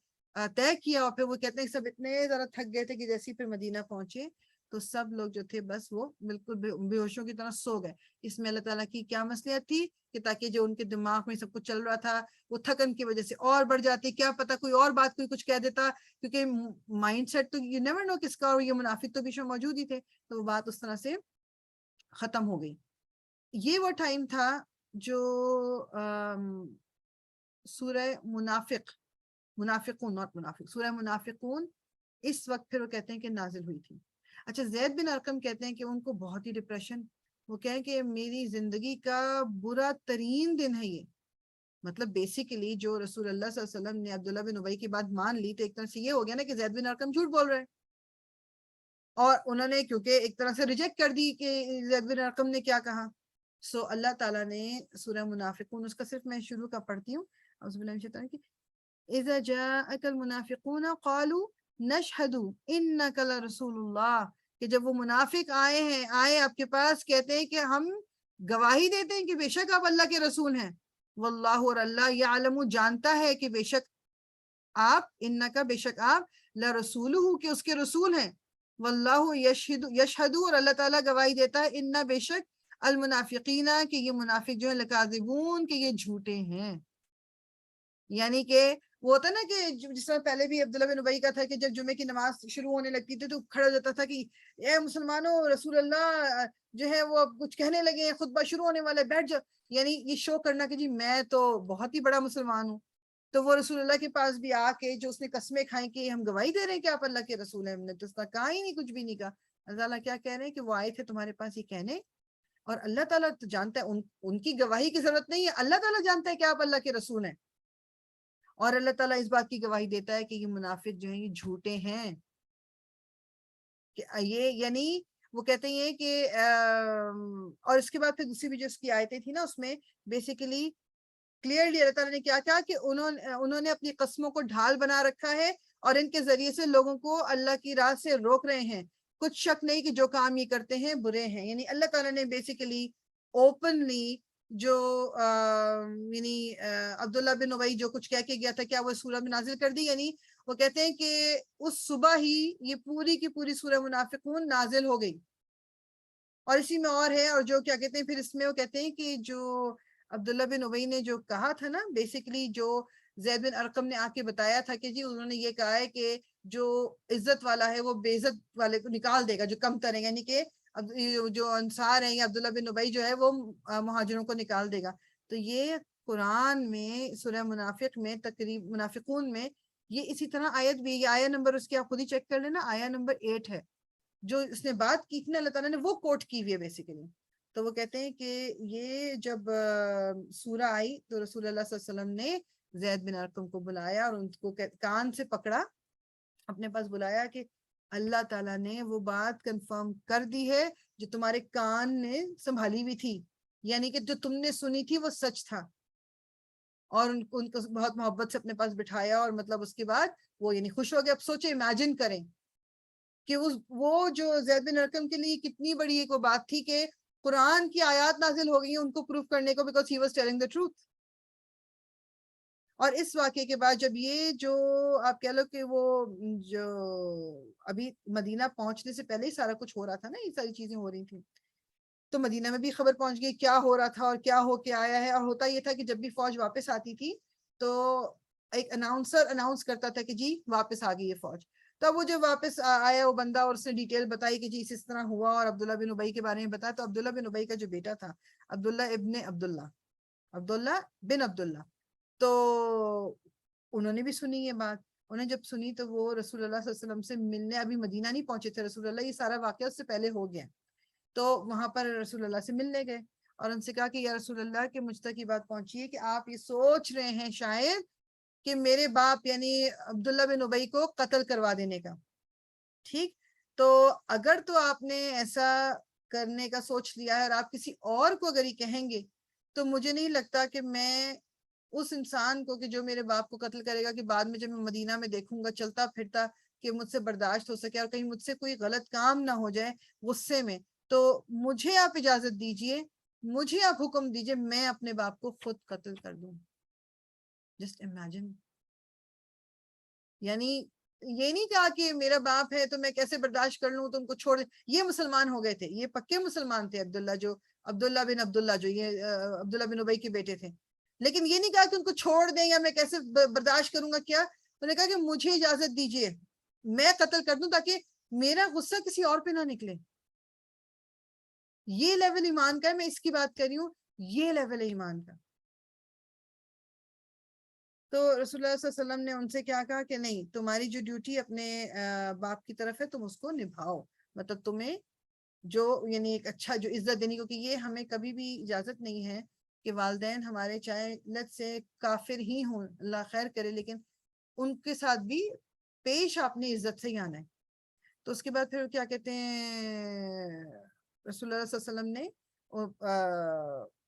A: طے کیا. اور پھر وہ کہتے ہیں سب اتنے زیادہ تھک گئے تھے کہ جیسے پھر مدینہ پہنچے تو سب لوگ جو تھے بس وہ بالکل بے ہوشوں کی طرح سو گئے. اس میں اللہ تعالیٰ کی کیا مصلحت تھی کہ تاکہ جو ان کے دماغ میں سب کچھ چل رہا تھا وہ تھکن کی وجہ سے اور بڑھ جاتی, کیا پتا کوئی اور بات کوئی کچھ کہہ دیتا, کیونکہ مائنڈ سیٹ تو یو نیور نو کس کا, اور یہ منافق تو بیچ میں موجود ہی تھے, تو وہ بات اس طرح سے ختم ہو گئی. یہ وہ ٹائم تھا جو سورہ منافقون ناٹ منافق سورہ منافقون اس وقت پھر وہ کہتے ہیں کہ نازل ہوئی تھی. اچھا زید بن ارقم کہتے ہیں کہ ان کو بہت ہی ڈپریشن, وہ کہیں کہ میری زندگی کا برا ترین دن ہے یہ. مطلب بیسیکلی جو رسول اللہ صلی اللہ علیہ وسلم نے عبداللہ بن ابی کی بات مان لی تو ایک طرح سے یہ ہو گیا نا کہ زید بن ارقم جھوٹ بول رہے ہیں, اور انہوں نے کیونکہ ایک طرح سے ریجیکٹ کر دی کہ زید بن ارقم نے کیا کہا. سو اللہ تعالیٰ نے سورہ منافقون, اس کا صرف میں شروع کا پڑھتی ہوں, اعوذ باللہ من الشیطان الرجیم, اذا جاءك المنافقون قالوا نشهد انك لرسول اللہ, کہ جب وہ منافق آئے آپ کے پاس, کہتے ہیں کہ ہم گواہی دیتے ہیں کہ بے شک آپ اللہ کے رسول ہیں. واللہ, اور اللہ یعلم, جانتا ہے کہ بے شک آپ, انکا, بے شک آپ, لرسولہ, کہ اس کے رسول ہیں. واللہ یشہد, اور اللہ تعالیٰ گواہی دیتا ہے, انہ, بے شک, المنافقین کہ یہ منافق جو ہے لکاذبون کہ یہ جھوٹے ہیں. یعنی کہ وہ ہوتا ہے نا کہ جس طرح پہلے بھی عبداللہ بن ابی کا تھا کہ جب جمعے کی نماز شروع ہونے لگتی تھی تو کھڑا ہو جاتا تھا کہ اے مسلمانوں رسول اللہ جو ہے وہ کچھ کہنے لگے ہیں، خطبہ شروع ہونے والا ہے، بیٹھ جاؤ. یعنی یہ شو کرنا کہ جی میں تو بہت ہی بڑا مسلمان ہوں. تو وہ رسول اللہ کے پاس بھی آ کے جو اس نے قسمیں کھائیں کہ ہم گواہی دے رہے ہیں کہ آپ اللہ کے رسول ہیں، ہم نے تو اس کا کہا ہی نہیں، کچھ بھی نہیں کہا. اللہ تعالیٰ کیا کہہ رہے ہیں کہ وہ آئے تھے تمہارے پاس یہ کہنے، اور اللہ تعالیٰ تو جانتا ہے ان کی گواہی کی ضرورت نہیں ہے، اللہ تعالیٰ جانتا ہے کہ آپ اللہ کے رسول ہیں. اور اللہ تعالیٰ اس بات کی گواہی دیتا ہے کہ یہ منافق جو ہیں یہ جھوٹے ہیں. کہ یہ یعنی وہ کہتے ہیں کہ اور اس کے بعد پھر دوسری بھی جو اس کی آیتیں تھی نا، اس میں بیسیکلی کلیئرلی اللہ تعالیٰ نے کیا کہا کہ انہوں نے اپنی قسموں کو ڈھال بنا رکھا ہے اور ان کے ذریعے سے لوگوں کو اللہ کی راہ سے روک رہے ہیں. کچھ شک نہیں کہ جو کام یہ کرتے ہیں برے ہیں. یعنی اللہ تعالیٰ نے بیسیکلی اوپنلی جو یعنی عبداللہ بن ابی جو کچھ کہہ کے گیا تھا کیا وہ سورہ میں نازل کر دی. یعنی وہ کہتے ہیں کہ اس صبح ہی یہ پوری کی پوری سورہ منافقون نازل ہو گئی. اور اسی میں اور ہے، اور جو کیا کہتے ہیں پھر اس میں وہ کہتے ہیں کہ جو عبداللہ بن ابی نے جو کہا تھا نا، بیسیکلی جو زید بن ارقم نے آ کے بتایا تھا کہ جی انہوں نے یہ کہا ہے کہ جو عزت والا ہے وہ بے عزت والے کو نکال دے گا، جو کم تر ہے، یعنی کہ جو انصار ہیں یا عبداللہ بن ابی جو ہے وہ مہاجروں کو نکال دے گا. تو یہ قرآن میں سورہ منافق میں تقریب منافقون میں یہ اسی طرح آیت بھی، یہ آیت نمبر اس کی آپ خود ہی چیک کر لینا، آیت نمبر 8 ہے جو اس نے بات کی تھی نا، اللہ تعالیٰ نے وہ کوٹ کی ہوئی ہے بیسیکلی. تو وہ کہتے ہیں کہ یہ جب سورہ آئی تو رسول اللہ صلی اللہ علیہ وسلم نے زید بن ارقم کو بلایا اور ان کو کان سے پکڑا، اپنے پاس بلایا کہ اللہ تعالیٰ نے وہ بات کنفرم کر دی ہے جو تمہارے کان نے سنبھالی ہوئی تھی، یعنی کہ جو تم نے سنی تھی وہ سچ تھا. اور ان کو بہت محبت سے اپنے پاس بٹھایا اور مطلب اس کے بعد وہ یعنی خوش ہو گئے. اب سوچے امیجن کریں کہ وہ جو زید بن ارقم کے لیے کتنی بڑی ایک وہ بات تھی کہ قرآن کی آیات نازل ہو گئی ہیں ان کو پروف کرنے کو، because he was telling the truth. اور اس واقعے کے بعد جب یہ جو آپ کہہ لو کہ وہ جو ابھی مدینہ پہنچنے سے پہلے ہی سارا کچھ ہو رہا تھا نا، یہ ساری چیزیں ہو رہی تھیں، تو مدینہ میں بھی خبر پہنچ گئی کیا ہو رہا تھا اور کیا ہو کے آیا ہے. اور ہوتا یہ تھا کہ جب بھی فوج واپس آتی تھی تو ایک اناؤنسر اناؤنس کرتا تھا کہ جی واپس آ گئی یہ فوج. تو وہ جو واپس آیا وہ بندہ اور اس نے ڈیٹیل بتائی کہ جی اس طرح ہوا، اور عبداللہ بن ابی کے بارے میں بتایا. تو عبداللہ بن ابی کا جو بیٹا تھا عبداللہ بن عبداللہ، تو انہوں نے بھی سنی یہ بات. انہیں جب سنی تو وہ رسول اللہ صلی اللہ علیہ وسلم سے ملنے ابھی مدینہ نہیں پہنچے تھے رسول اللہ، یہ سارا واقعہ اس سے پہلے ہو گیا. تو وہاں پر رسول اللہ سے ملنے گئے اور ان سے کہا کہ یا رسول اللہ کہ مجھ تک یہ بات پہنچی ہے کہ آپ یہ سوچ رہے ہیں شاید کہ میرے باپ یعنی عبداللہ بن ابی کو قتل کروا دینے کا. ٹھیک، تو اگر تو آپ نے ایسا کرنے کا سوچ لیا ہے اور آپ کسی اور کو اگر یہ کہیں گے تو مجھے نہیں لگتا کہ میں اس انسان کو کہ جو میرے باپ کو قتل کرے گا کہ بعد میں جب میں مدینہ میں دیکھوں گا چلتا پھرتا کہ مجھ سے برداشت ہو سکے اور کہیں مجھ سے کوئی غلط کام نہ ہو جائے غصے میں. تو مجھے آپ اجازت دیجئے، مجھے آپ حکم دیجئے میں اپنے باپ کو خود قتل کر دوں. Just imagine. یعنی یہ نہیں کہا کہ میرا باپ ہے تو میں کیسے برداشت کر لوں، تم کو چھوڑ. یہ مسلمان ہو گئے تھے، یہ پکے مسلمان تھے عبداللہ بن عبداللہ جو یہ عبداللہ بن ابی کے بیٹے تھے. لیکن یہ نہیں کہا کہ ان کو چھوڑ دیں یا میں کیسے برداشت کروں گا. کیا انہوں نے کہا کہ مجھے اجازت دیجئے میں قتل کر دوں تاکہ میرا غصہ کسی اور پہ نہ نکلے. یہ لیول ایمان کا ہے، میں اس کی بات کر رہی ہوں، یہ لیول ہے ایمان کا. تو رسول اللہ صلی اللہ علیہ وسلم نے ان سے کیا کہا کہ نہیں، تمہاری جو ڈیوٹی اپنے باپ کی طرف ہے تم اس کو نبھاؤ. مطلب تمہیں جو یعنی ایک اچھا جو عزت دینی، کیونکہ یہ ہمیں کبھی بھی اجازت نہیں ہے کہ والدین ہمارے چاہے لت سے کافر ہی ہوں، اللہ خیر کرے، لیکن ان کے ساتھ بھی پیش آپ نے عزت سے ہی آنا ہے. تو اس کے بعد پھر کیا کہتے ہیں رسول اللہ صلی اللہ علیہ وسلم نے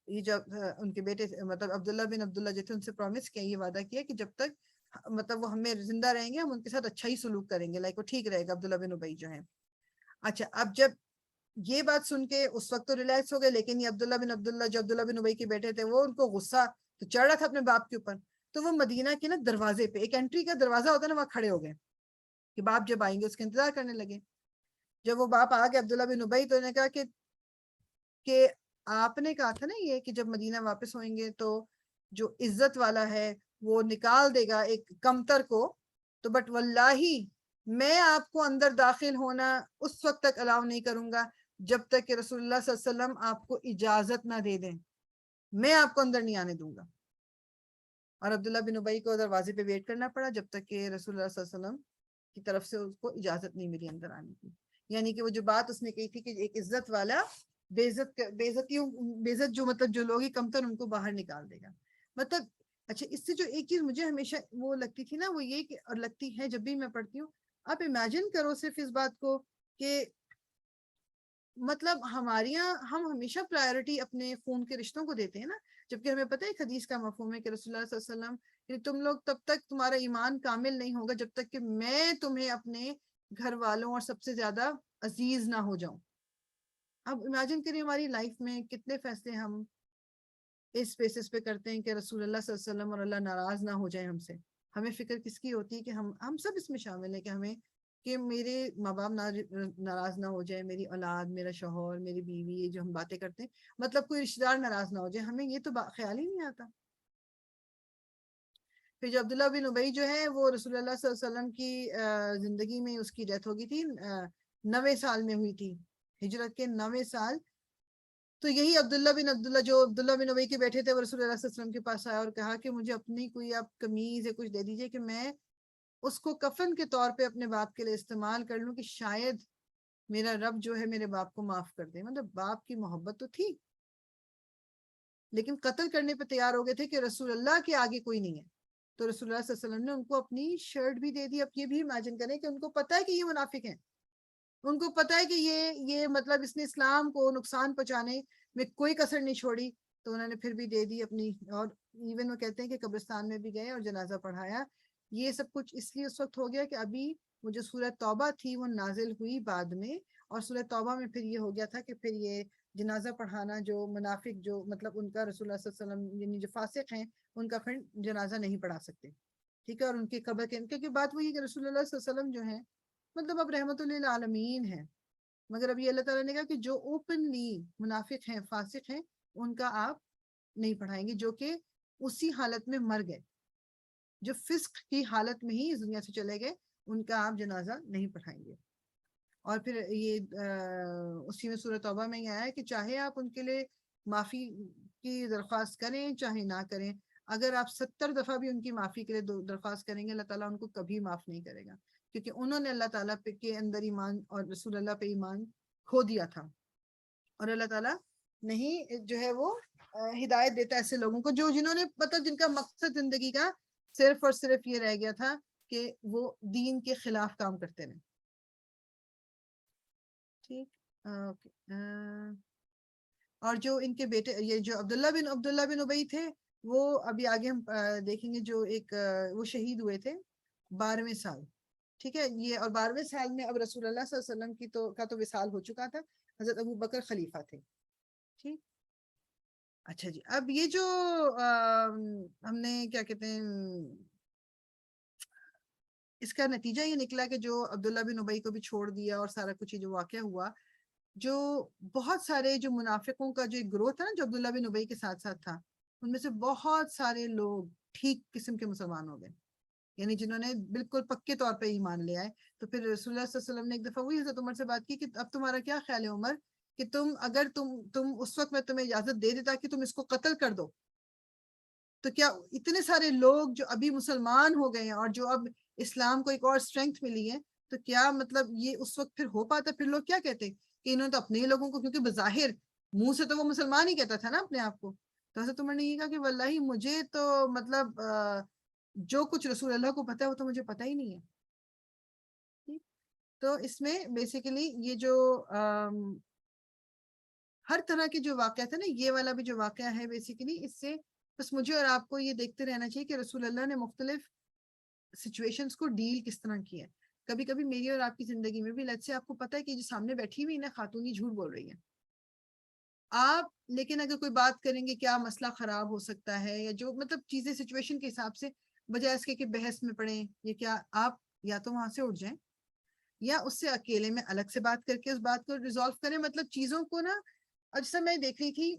A: یہ جب ان کے بیٹے مطلب عبداللہ بن عبداللہ جو تھے ان سے پرومس کیا، یہ وعدہ کیا کہ جب تک مطلب وہ ہمیں زندہ رہیں گے ہم ان کے ساتھ اچھا ہی سلوک کریں گے، لائک وہ ٹھیک رہے گا عبداللہ بن ابی جو ہیں. اچھا، اب جب یہ بات سن کے اس وقت تو ریلیکس ہو گئے، لیکن یہ عبداللہ بن عبداللہ جو عبداللہ بن ابی کے بیٹے تھے وہ ان کو غصہ تو چڑھ رہا تھا اپنے باپ کے اوپر. تو وہ مدینہ کے نا دروازے پہ، ایک انٹری کا دروازہ ہوتا ہے نا، وہاں کھڑے ہو گئے کہ باپ جب آئیں گے اس کا انتظار کرنے لگے. جب وہ باپ آ گئے عبداللہ بن ابی تو انہوں نے کہا کہ آپ نے کہا تھا نا یہ کہ جب مدینہ واپس ہوئیں گے تو جو عزت والا ہے وہ نکال دے گا ایک کمتر کو، تو بٹ واللہ میں آپ کو اندر داخل ہونا اس وقت تک الاؤ نہیں کروں گا جب تک کہ رسول اللہ صلی اللہ علیہ وسلم آپ کو اجازت نہ دے دیں، میں آپ کو اندر نہیں آنے دوں گا۔ اور عبداللہ بن ابی کو دروازے پہ ویٹ کرنا پڑا جب تک کہ رسول اللہ صلی اللہ علیہ وسلم کی طرف سے اس کو اجازت نہیں ملی اندر آنے کی۔ یعنی کہ وہ جو بات اس نے کہی تھی کہ ایک عزت والا بے عزت جو مطلب جو لوگ ہی کمتر ان کو باہر نکال دے گا۔ مطلب اچھا اس سے جو ایک چیز مجھے ہمیشہ وہ لگتی تھی نا وہ یہ کہ، اور لگتی ہے جب بھی میں پڑھتی ہوں، آپ امیجن کرو صرف اس بات کو کہ مطلب ہمارے یہاں ہم ہمیشہ پرائیورٹی اپنے خون کے رشتوں کو دیتے ہیں نا، جبکہ ہمیں پتہ ہے ایک حدیث کا مفہوم ہے کہ رسول اللہ صلی اللہ علیہ وسلم کہ تم لوگ تب تک تمہارا ایمان کامل نہیں ہوگا جب تک کہ میں تمہیں اپنے گھر والوں اور سب سے زیادہ عزیز نہ ہو جاؤں۔ اب امیجن کریے ہماری لائف میں کتنے فیصلے ہم اس بیسس پہ کرتے ہیں کہ رسول اللہ صلی اللہ علیہ وسلم اور اللہ ناراض نہ ہو جائے ہم سے۔ ہمیں فکر کس کی ہوتی ہے کہ ہم سب اس میں شامل ہیں کہ ہمیں کہ میرے ماں باپ ناراض نہ ہو جائے، میری اولاد، میرا شوہر، میری بیوی، یہ جو ہم باتیں کرتے ہیں مطلب کوئی رشتہ دار ناراض نہ ہو جائے، ہمیں یہ تو خیال ہی نہیں آتا۔ پھر جو عبداللہ بن ابی جو ہے وہ رسول اللہ صلی اللہ علیہ وسلم کی زندگی میں اس کی ڈیتھ ہو گئی تھی، 9 سال میں ہوئی تھی، ہجرت کے 9 سال۔ تو یہی عبداللہ بن ابی کے بیٹھے تھے وہ رسول اللہ صلی اللہ علیہ وسلم کے پاس آیا اور کہا کہ مجھے اپنی کوئی آپ قمیض یا کچھ دے دیجئے کہ میں اس کو کفن کے طور پہ اپنے باپ کے لیے استعمال کر لوں کہ شاید میرا رب جو ہے میرے باپ کو معاف کر دے۔ مطلب باپ کی محبت تو تھی لیکن قتل کرنے پہ تیار ہو گئے تھے کہ رسول اللہ کے آگے کوئی نہیں ہے۔ تو رسول اللہ صلی اللہ علیہ وسلم نے ان کو اپنی شرٹ بھی دے دی۔ اب یہ بھی امیجن کریں کہ ان کو پتہ ہے کہ یہ منافق ہیں، ان کو پتہ ہے کہ یہ مطلب اس نے اسلام کو نقصان پہنچانے میں کوئی کسر نہیں چھوڑی، تو انہوں نے پھر بھی دے دی اپنی۔ اور ایون وہ کہتے ہیں کہ قبرستان میں بھی گئے اور جنازہ پڑھایا۔ یہ سب کچھ اس لیے اس وقت ہو گیا کہ ابھی وہ جو سورہ توبہ تھی وہ نازل ہوئی بعد میں، اور سورہ توبہ میں پھر یہ ہو گیا تھا کہ پھر یہ جنازہ پڑھانا جو منافق جو مطلب ان کا رسول اللہ صلی اللہ علیہ وسلم یعنی جو فاسق ہیں ان کا پھر جنازہ نہیں پڑھا سکتے، ٹھیک ہے۔ اور ان کی قبر کے کیونکہ بات وہی ہے کہ رسول اللہ صلی اللہ علیہ وسلم جو ہیں مطلب اب رحمت للعالمین ہیں، مگر اب یہ اللہ تعالیٰ نے کہا کہ جو اوپنلی منافق ہیں، فاسق ہیں، ان کا آپ نہیں پڑھائیں گے، جو کہ اسی حالت میں مر گئے، جو فسق کی حالت میں ہی اس دنیا سے چلے گئے، ان کا آپ جنازہ نہیں پڑھائیں گے۔ اور پھر یہ اسی میں سورہ توبہ میں یہ آیا ہے کہ چاہے آپ ان کے لیے معافی کی درخواست کریں چاہے نہ کریں، اگر آپ 70 دفعہ بھی ان کی معافی کے لیے درخواست کریں گے اللہ تعالیٰ ان کو کبھی معاف نہیں کرے گا، کیونکہ انہوں نے اللہ تعالیٰ کے اندر ایمان اور رسول اللہ پہ ایمان کھو دیا تھا۔ اور اللہ تعالیٰ نہیں جو ہے وہ ہدایت دیتا ایسے لوگوں کو جنہوں نے مطلب جن کا مقصد زندگی کا صرف اور صرف یہ رہ گیا تھا کہ وہ دین کے خلاف کام کرتے رہے۔ ٹھیک، اور جو ان کے بیٹے یہ جو عبداللہ بن ابی تھے وہ ابھی آگے ہم دیکھیں گے، جو ایک وہ شہید ہوئے تھے 12ویں سال، ٹھیک ہے۔ یہ اور 12ویں سال میں اب رسول اللہ صلی اللہ علیہ وسلم کا تو وصال ہو چکا تھا، حضرت ابو بکر خلیفہ تھے، ٹھیک۔ اچھا جی، اب یہ جو ہم نے کیا کہتے ہیں اس کا نتیجہ یہ نکلا کہ جو عبداللہ بن ابی کو بھی چھوڑ دیا اور سارا کچھ جو واقعہ ہوا، جو بہت سارے جو منافقوں کا جو ایک گروہ تھا نا جو عبداللہ بن ابی کے ساتھ ساتھ تھا، ان میں سے بہت سارے لوگ ٹھیک قسم کے مسلمان ہو گئے، یعنی جنہوں نے بالکل پکے طور پہ ایمان لے آئے۔ تو پھر رسول اللہ صلی اللہ علیہ وسلم نے ایک دفعہ وہی حضرت عمر سے بات کی کہ اب تمہارا کیا خیال ہے عمر کہ اگر تم اس وقت میں تمہیں اجازت دے دیتا کہ تم اس کو قتل کر دو، تو کیا اتنے سارے لوگ جو ابھی مسلمان ہو گئے ہیں اور جو اب اسلام کو ایک اور اسٹرینتھ ملی ہے، تو کیا مطلب یہ اس وقت پھر ہو پاتا؟ پھر لوگ کیا کہتے کہ انہوں نے تو اپنے ہی لوگوں کو، کیونکہ بظاہر منہ سے تو وہ مسلمان ہی کہتا تھا نا اپنے آپ کو، تو حضرت عمر نے یہ کہا کہ واللہ مجھے تو مطلب جو کچھ رسول اللہ کو پتا ہے وہ تو مجھے پتا ہی نہیں ہے۔ تو اس میں بیسیکلی یہ جو ہر طرح کے جو واقعات ہے نا، یہ والا بھی جو واقعہ ہے بیسیکلی اس سے بس مجھے اور آپ کو یہ دیکھتے رہنا چاہیے کہ رسول اللہ نے مختلف سچویشنز کو ڈیل کس طرح کیا ہے۔ کبھی کبھی میری اور آپ کی زندگی میں بھی لیٹس سے آپ کو پتا ہے کہ جو سامنے بیٹھی ہوئی نا خاتون ہی جھوٹ بول رہی ہے آپ، لیکن اگر کوئی بات کریں گے کیا مسئلہ خراب ہو سکتا ہے، یا جو مطلب چیزیں سچویشن کے حساب سے بجائے اس کے کہ بحث میں پڑیں، یہ کیا آپ یا تو وہاں سے اٹھ جائیں یا اس سے اکیلے میں الگ سے بات کر کے اس بات کو ریزالو کریں۔ مطلب چیزوں کو نا اور جیسا میں دیکھ رہی تھی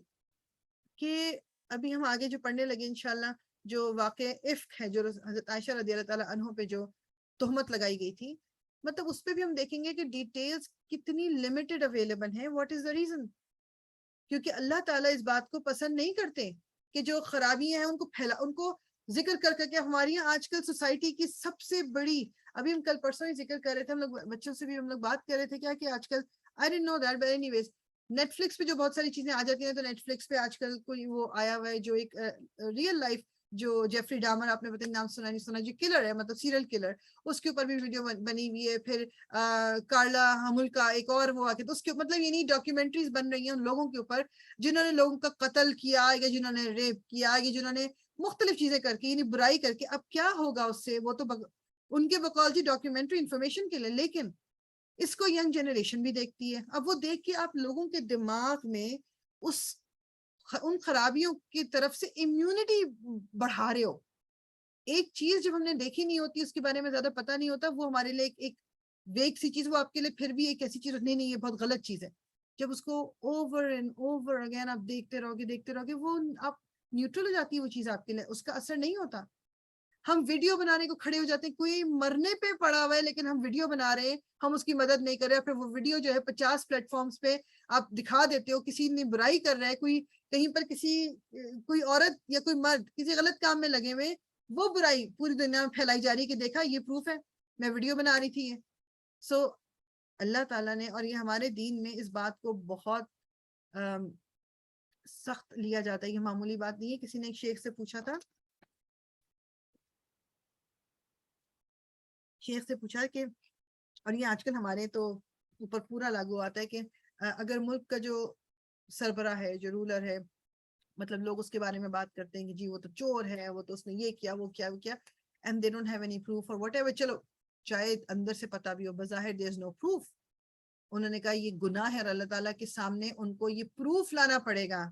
A: کہ ابھی ہم آگے جو پڑھنے لگے انشاءاللہ جو واقع افک ہے جو حضرت عائشہ رضی اللہ تعالیٰ عنہ پہ جو تہمت لگائی گئی تھی, مطلب اس پہ بھی ہم دیکھیں گے کہ ڈیٹیلز کتنی لمیٹڈ اویلیبل ہیں. What is the reason? کیونکہ اللہ تعالیٰ اس بات کو پسند نہیں کرتے کہ جو خرابیاں ہیں ان کو ذکر کر کے ہماری آج کل سوسائٹی کی سب سے بڑی, ابھی ہم کل پرسوں ہی ذکر کر رہے تھے, ہم لوگ بچوں سے بھی ہم لوگ بات کر رہے تھے کیا کہ آج کل I didn't know that, but anyways Netflix پہ جو بہت ساری چیزیں آ جاتی ہیں, تو نیٹ فلکس پہ آج کل کوئی وہ آیا ہوا ہے جو ایک ریئل لائف جو جیفری ڈامر, آپ نے پتہ نام سنا نہیں سنا, جو کلر ہے مطلب سیریل کلر, اس کے اوپر بھی ویڈیو بنی ہوئی ہے. پھر کارلا ہمل کا ایک اور وہ آ کے, تو اس کے مطلب یعنی ڈاکیومنٹریز بن رہی ہیں ان لوگوں کے اوپر جنہوں نے لوگوں کا قتل کیا یا جنہوں نے ریپ کیا یا جنہوں نے مختلف چیزیں کر کے یعنی برائی کر کے. اب کیا ہوگا اس سے, وہ تو ان کے بقول جی ڈاکیومنٹری انفارمیشن کے لیے, لیکن اس کو ینگ جنریشن بھی دیکھتی ہے. اب وہ دیکھ کے آپ لوگوں کے دماغ میں ان خرابیوں کی طرف سے امیونٹی بڑھا رہے ہو. ایک چیز جب ہم نے دیکھی نہیں ہوتی, اس کے بارے میں زیادہ پتہ نہیں ہوتا, وہ ہمارے لیے ایک ویک سی چیز, وہ آپ کے لیے پھر بھی ایک ایسی چیز نہیں ہے بہت غلط چیز ہے. جب اس کو اوور اینڈ اوور اگین آپ دیکھتے رہو گے وہ آپ نیوٹرل ہو جاتی ہے وہ چیز آپ کے لیے, اس کا اثر نہیں ہوتا. ہم ویڈیو بنانے کو کھڑے ہو جاتے ہیں, کوئی مرنے پہ پڑا ہوا ہے لیکن ہم ویڈیو بنا رہے ہیں, ہم اس کی مدد نہیں کر رہے. پھر وہ ویڈیو جو ہے 50 پلیٹ فارمز پہ آپ دکھا دیتے ہو, کسی نے برائی کر رہا ہے, کوئی کہیں پر کوئی عورت یا کوئی مرد کسی غلط کام میں لگے ہوئے, وہ برائی پوری دنیا میں پھیلائی جا رہی ہے کہ دیکھا یہ پروف ہے میں ویڈیو بنا رہی تھی. سو اللہ تعالیٰ نے, اور یہ ہمارے دین میں اس بات کو بہت سخت لیا جاتا ہے, یہ معمولی بات نہیں ہے. کسی نے ایک شیخ سے پوچھا تھا, شیخ سے پوچھا کہ, اور یہ آج کل ہمارے تو اوپر پورا لاگو آتا ہے کہ اگر ملک کا جو سربراہ ہے, جو رولر ہے, مطلب لوگ اس کے بارے میں بات کرتے ہیں کہ جی وہ تو چور ہے, وہ تو اس نے یہ کیا وہ کیا and they don't have any proof or whatever. چلو چاہے اندر سے پتا بھی ہو, بظاہر there is no proof. انہوں نے کہا یہ گناہ ہے, اور اللہ تعالیٰ کے سامنے ان کو یہ پروف لانا پڑے گا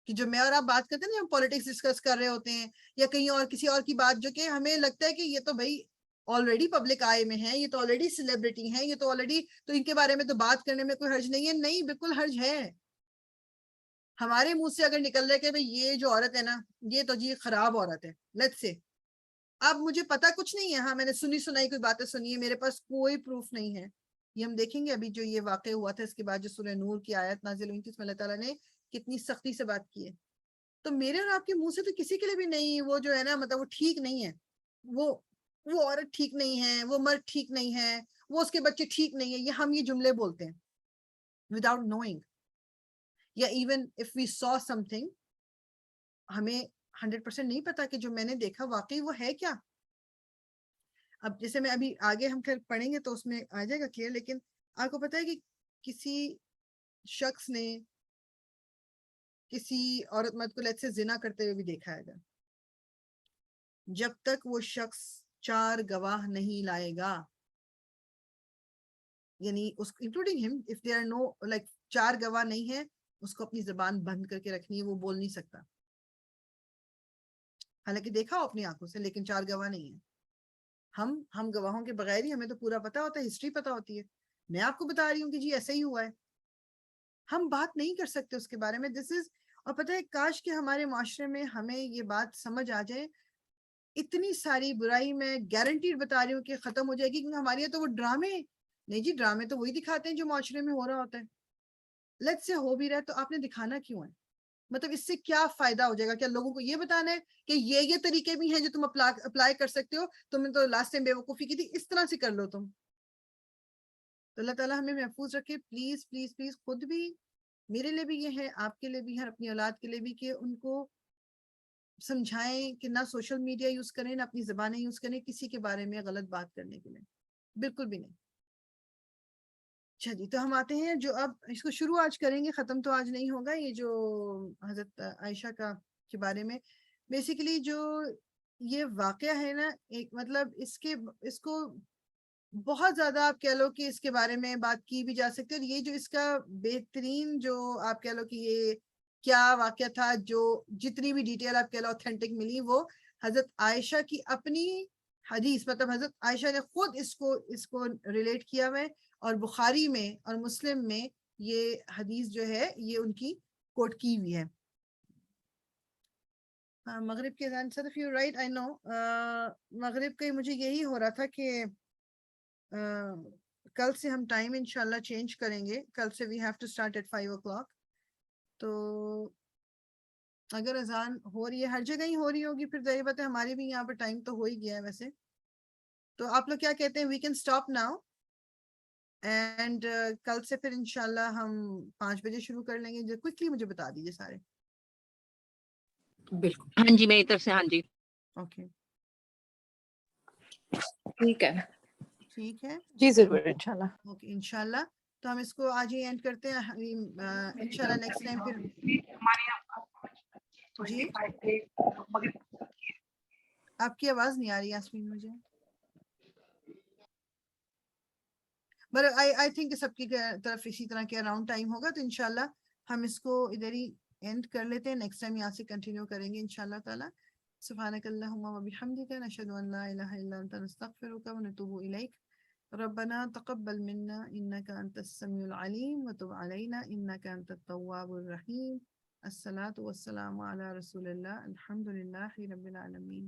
A: کہ جو میں اور آپ بات کرتے ہیں نا, ہم پولیٹکس ڈسکس کر رہے ہوتے ہیں یا کہیں اور کسی اور کی بات, جو کہ ہمیں لگتا ہے کہ یہ تو بھائی آلریڈی پبلک آئے میں ہیں, یہ تو آلریڈی سیلیبریٹی ہیں, یہ تو آلریڈی, تو ان کے بارے میں تو بات کرنے میں کوئی حرج نہیں ہے. نہیں, بالکل حرج ہے. ہمارے منہ سے اگر نکل رہا ہے کہ بھئی یہ جو عورت ہے نا, یہ تو جی خراب عورت ہے, لیٹس سے, اب مجھے پتا کچھ نہیں ہے, ہاں میں نے سنائی کوئی باتیں سنی ہے, میرے پاس کوئی پروف نہیں ہے. یہ ہم دیکھیں گے ابھی جو یہ واقع ہوا تھا, اس کے بعد جو سورہ نور کی آیت نازل ہوئی تھی, اس میں اللہ تعالیٰ نے کتنی سختی سے بات کی ہے. تو میرے اور آپ کے منہ سے تو کسی کے لیے بھی نہیں, وہ جو ہے نا مطلب وہ ٹھیک نہیں ہے, وہ عورت ٹھیک نہیں ہے, وہ مرد ٹھیک نہیں ہے, وہ اس کے بچے ٹھیک نہیں ہے, یہ ہم یہ جملے بولتے ہیں وداؤٹ نوئنگ. یا even if we saw something, ہمیں 100% نہیں پتا کہ جو میں نے دیکھا واقعی وہ ہے کیا. اب جیسے میں ابھی آگے ہم پھر پڑھیں گے تو اس میں آ جائے گا کلیئر, لیکن آپ کو پتا ہے کہ کسی شخص نے کسی عورت مرد کو لیٹ سے زنا کرتے ہوئے بھی دیکھا ہے, جب تک وہ شخص 4 گواہ نہیں لائے گا, یعنی انکلوڈنگ ہم, if there are no like 4 گواہ نہیں ہے, اس کو اپنی زبان بند کر کے رکھنی ہے, وہ بول نہیں سکتا. حالانکہ دیکھا ہو اپنی آنکھوں سے, لیکن 4 گواہ نہیں ہے. ہم گواہوں کے بغیر ہی ہمیں تو پورا پتا ہوتا ہے, ہسٹری پتا ہوتی ہے. میں آپ کو بتا رہی ہوں کہ جی ایسا ہی ہوا ہے, ہم بات نہیں کر سکتے اس کے بارے میں. دس از, اور پتہ ہے کاش کہ ہمارے معاشرے میں ہمیں یہ بات سمجھ آ جائے. اتنی ساری برائی میں گارنٹیڈ بتا رہی ہوں کہ ختم ہو جائے گی, کیونکہ ہمارے یہاں تو وہ ڈرامے نہیں جی, ڈرامے تو وہی دکھاتے ہیں جو معاشرے میں ہو رہا ہوتا ہے. لیٹ سے ہو بھی رہا ہے تو آپ نے دکھانا کیوں ہے؟ مطلب اس سے کیا فائدہ ہو جائے گا؟ کیا لوگوں کو یہ بتانا ہے کہ یہ طریقے بھی ہیں جو تم اپلائی کر سکتے ہو, تم نے تو لاسٹ ٹائم بیوقوفی کی تھی, اس طرح سے کر لو تم. تو اللہ تعالیٰ ہمیں محفوظ رکھے. پلیز پلیز پلیز, خود بھی, میرے لیے بھی یہ ہے, آپ کے لیے بھی ہے, اپنی اولاد کے لیے بھی, کہ ان کو سمجھائیں کہ نہ سوشل میڈیا یوز کریں, نہ اپنی زبانیں یوز کریں کسی کے بارے میں غلط بات کرنے کے لیے, بالکل بھی نہیں. اچھا جی, تو ہم آتے ہیں جو اب اس کو شروع آج کریں گے, ختم تو آج نہیں ہوگا. یہ جو حضرت عائشہ کے بارے میں بیسیکلی جو یہ واقعہ ہے نا, ایک مطلب اس کو بہت زیادہ آپ کہہ لو کہ اس کے بارے میں بات کی بھی جا سکتی ہے. اور یہ جو اس کا بہترین جو آپ کہہ لو کہ یہ کیا واقعہ تھا, جو جتنی بھی ڈیٹیل آپ کہہ لو اوتھینٹک ملی, وہ حضرت عائشہ کی اپنی حدیث, مطلب حضرت عائشہ نے خود اس کو ریلیٹ کیا ہوا ہے, اور بخاری میں اور مسلم میں یہ حدیث جو ہے یہ ان کی کوٹ کی ہوئی ہے. مغرب کے اذان صرف یو رائٹ آئی نو مغرب کا مجھے یہی ہو رہا تھا کہ کل سے ہم ٹائم انشاءاللہ چینج کریں گے. کل سے we have to start at 5 o'clock. تو اگر اذان ہو رہی ہے ہر جگہ ہی ہو رہی ہوگی پھر ظاہر بات ہے ہماری بھی یہاں پہ ٹائم تو ہو ہی گیا ہے ویسے. تو آپ لوگ کیا کہتے ہیں we can stop now and کل سے پھر انشاءاللہ ہم 5 بجے شروع کر لیں گے. جو کوئکلی مجھے بتا دیجیے سارے.
C: بالکل ہاں جی میری طرف سے ہاں جی
A: اوکے
D: ٹھیک ہے
A: ٹھیک ہے.
E: جی ضرور انشاءاللہ.
A: اوکے انشاءاللہ. تو ہم اس کو آج ہی اینڈ کرتے ہیں. انشاءاللہ نیکسٹ ٹائم پھر جی آپ کی آواز نہیں آ رہی یاسمین مجھے. بٹ آئی تھنک سب کی طرف اسی طرح کے اراؤنڈ ٹائم ہوگا. تو انشاءاللہ ہم اس کو ادھر ہی اینڈ کر لیتے ہیں. نیکسٹ ٹائم یہاں سے کنٹینیو کریں گے انشاءاللہ تعالی. سبحانک اللہم و بحمدک نشہد ان لا الہ الا انت نستغفرک و نتوب الیک. ربنا تقبل منا انك انت السميع العليم وتب علينا انك انت التواب الرحيم. الصلاة والسلام على رسول الله الحمد لله رب العالمين.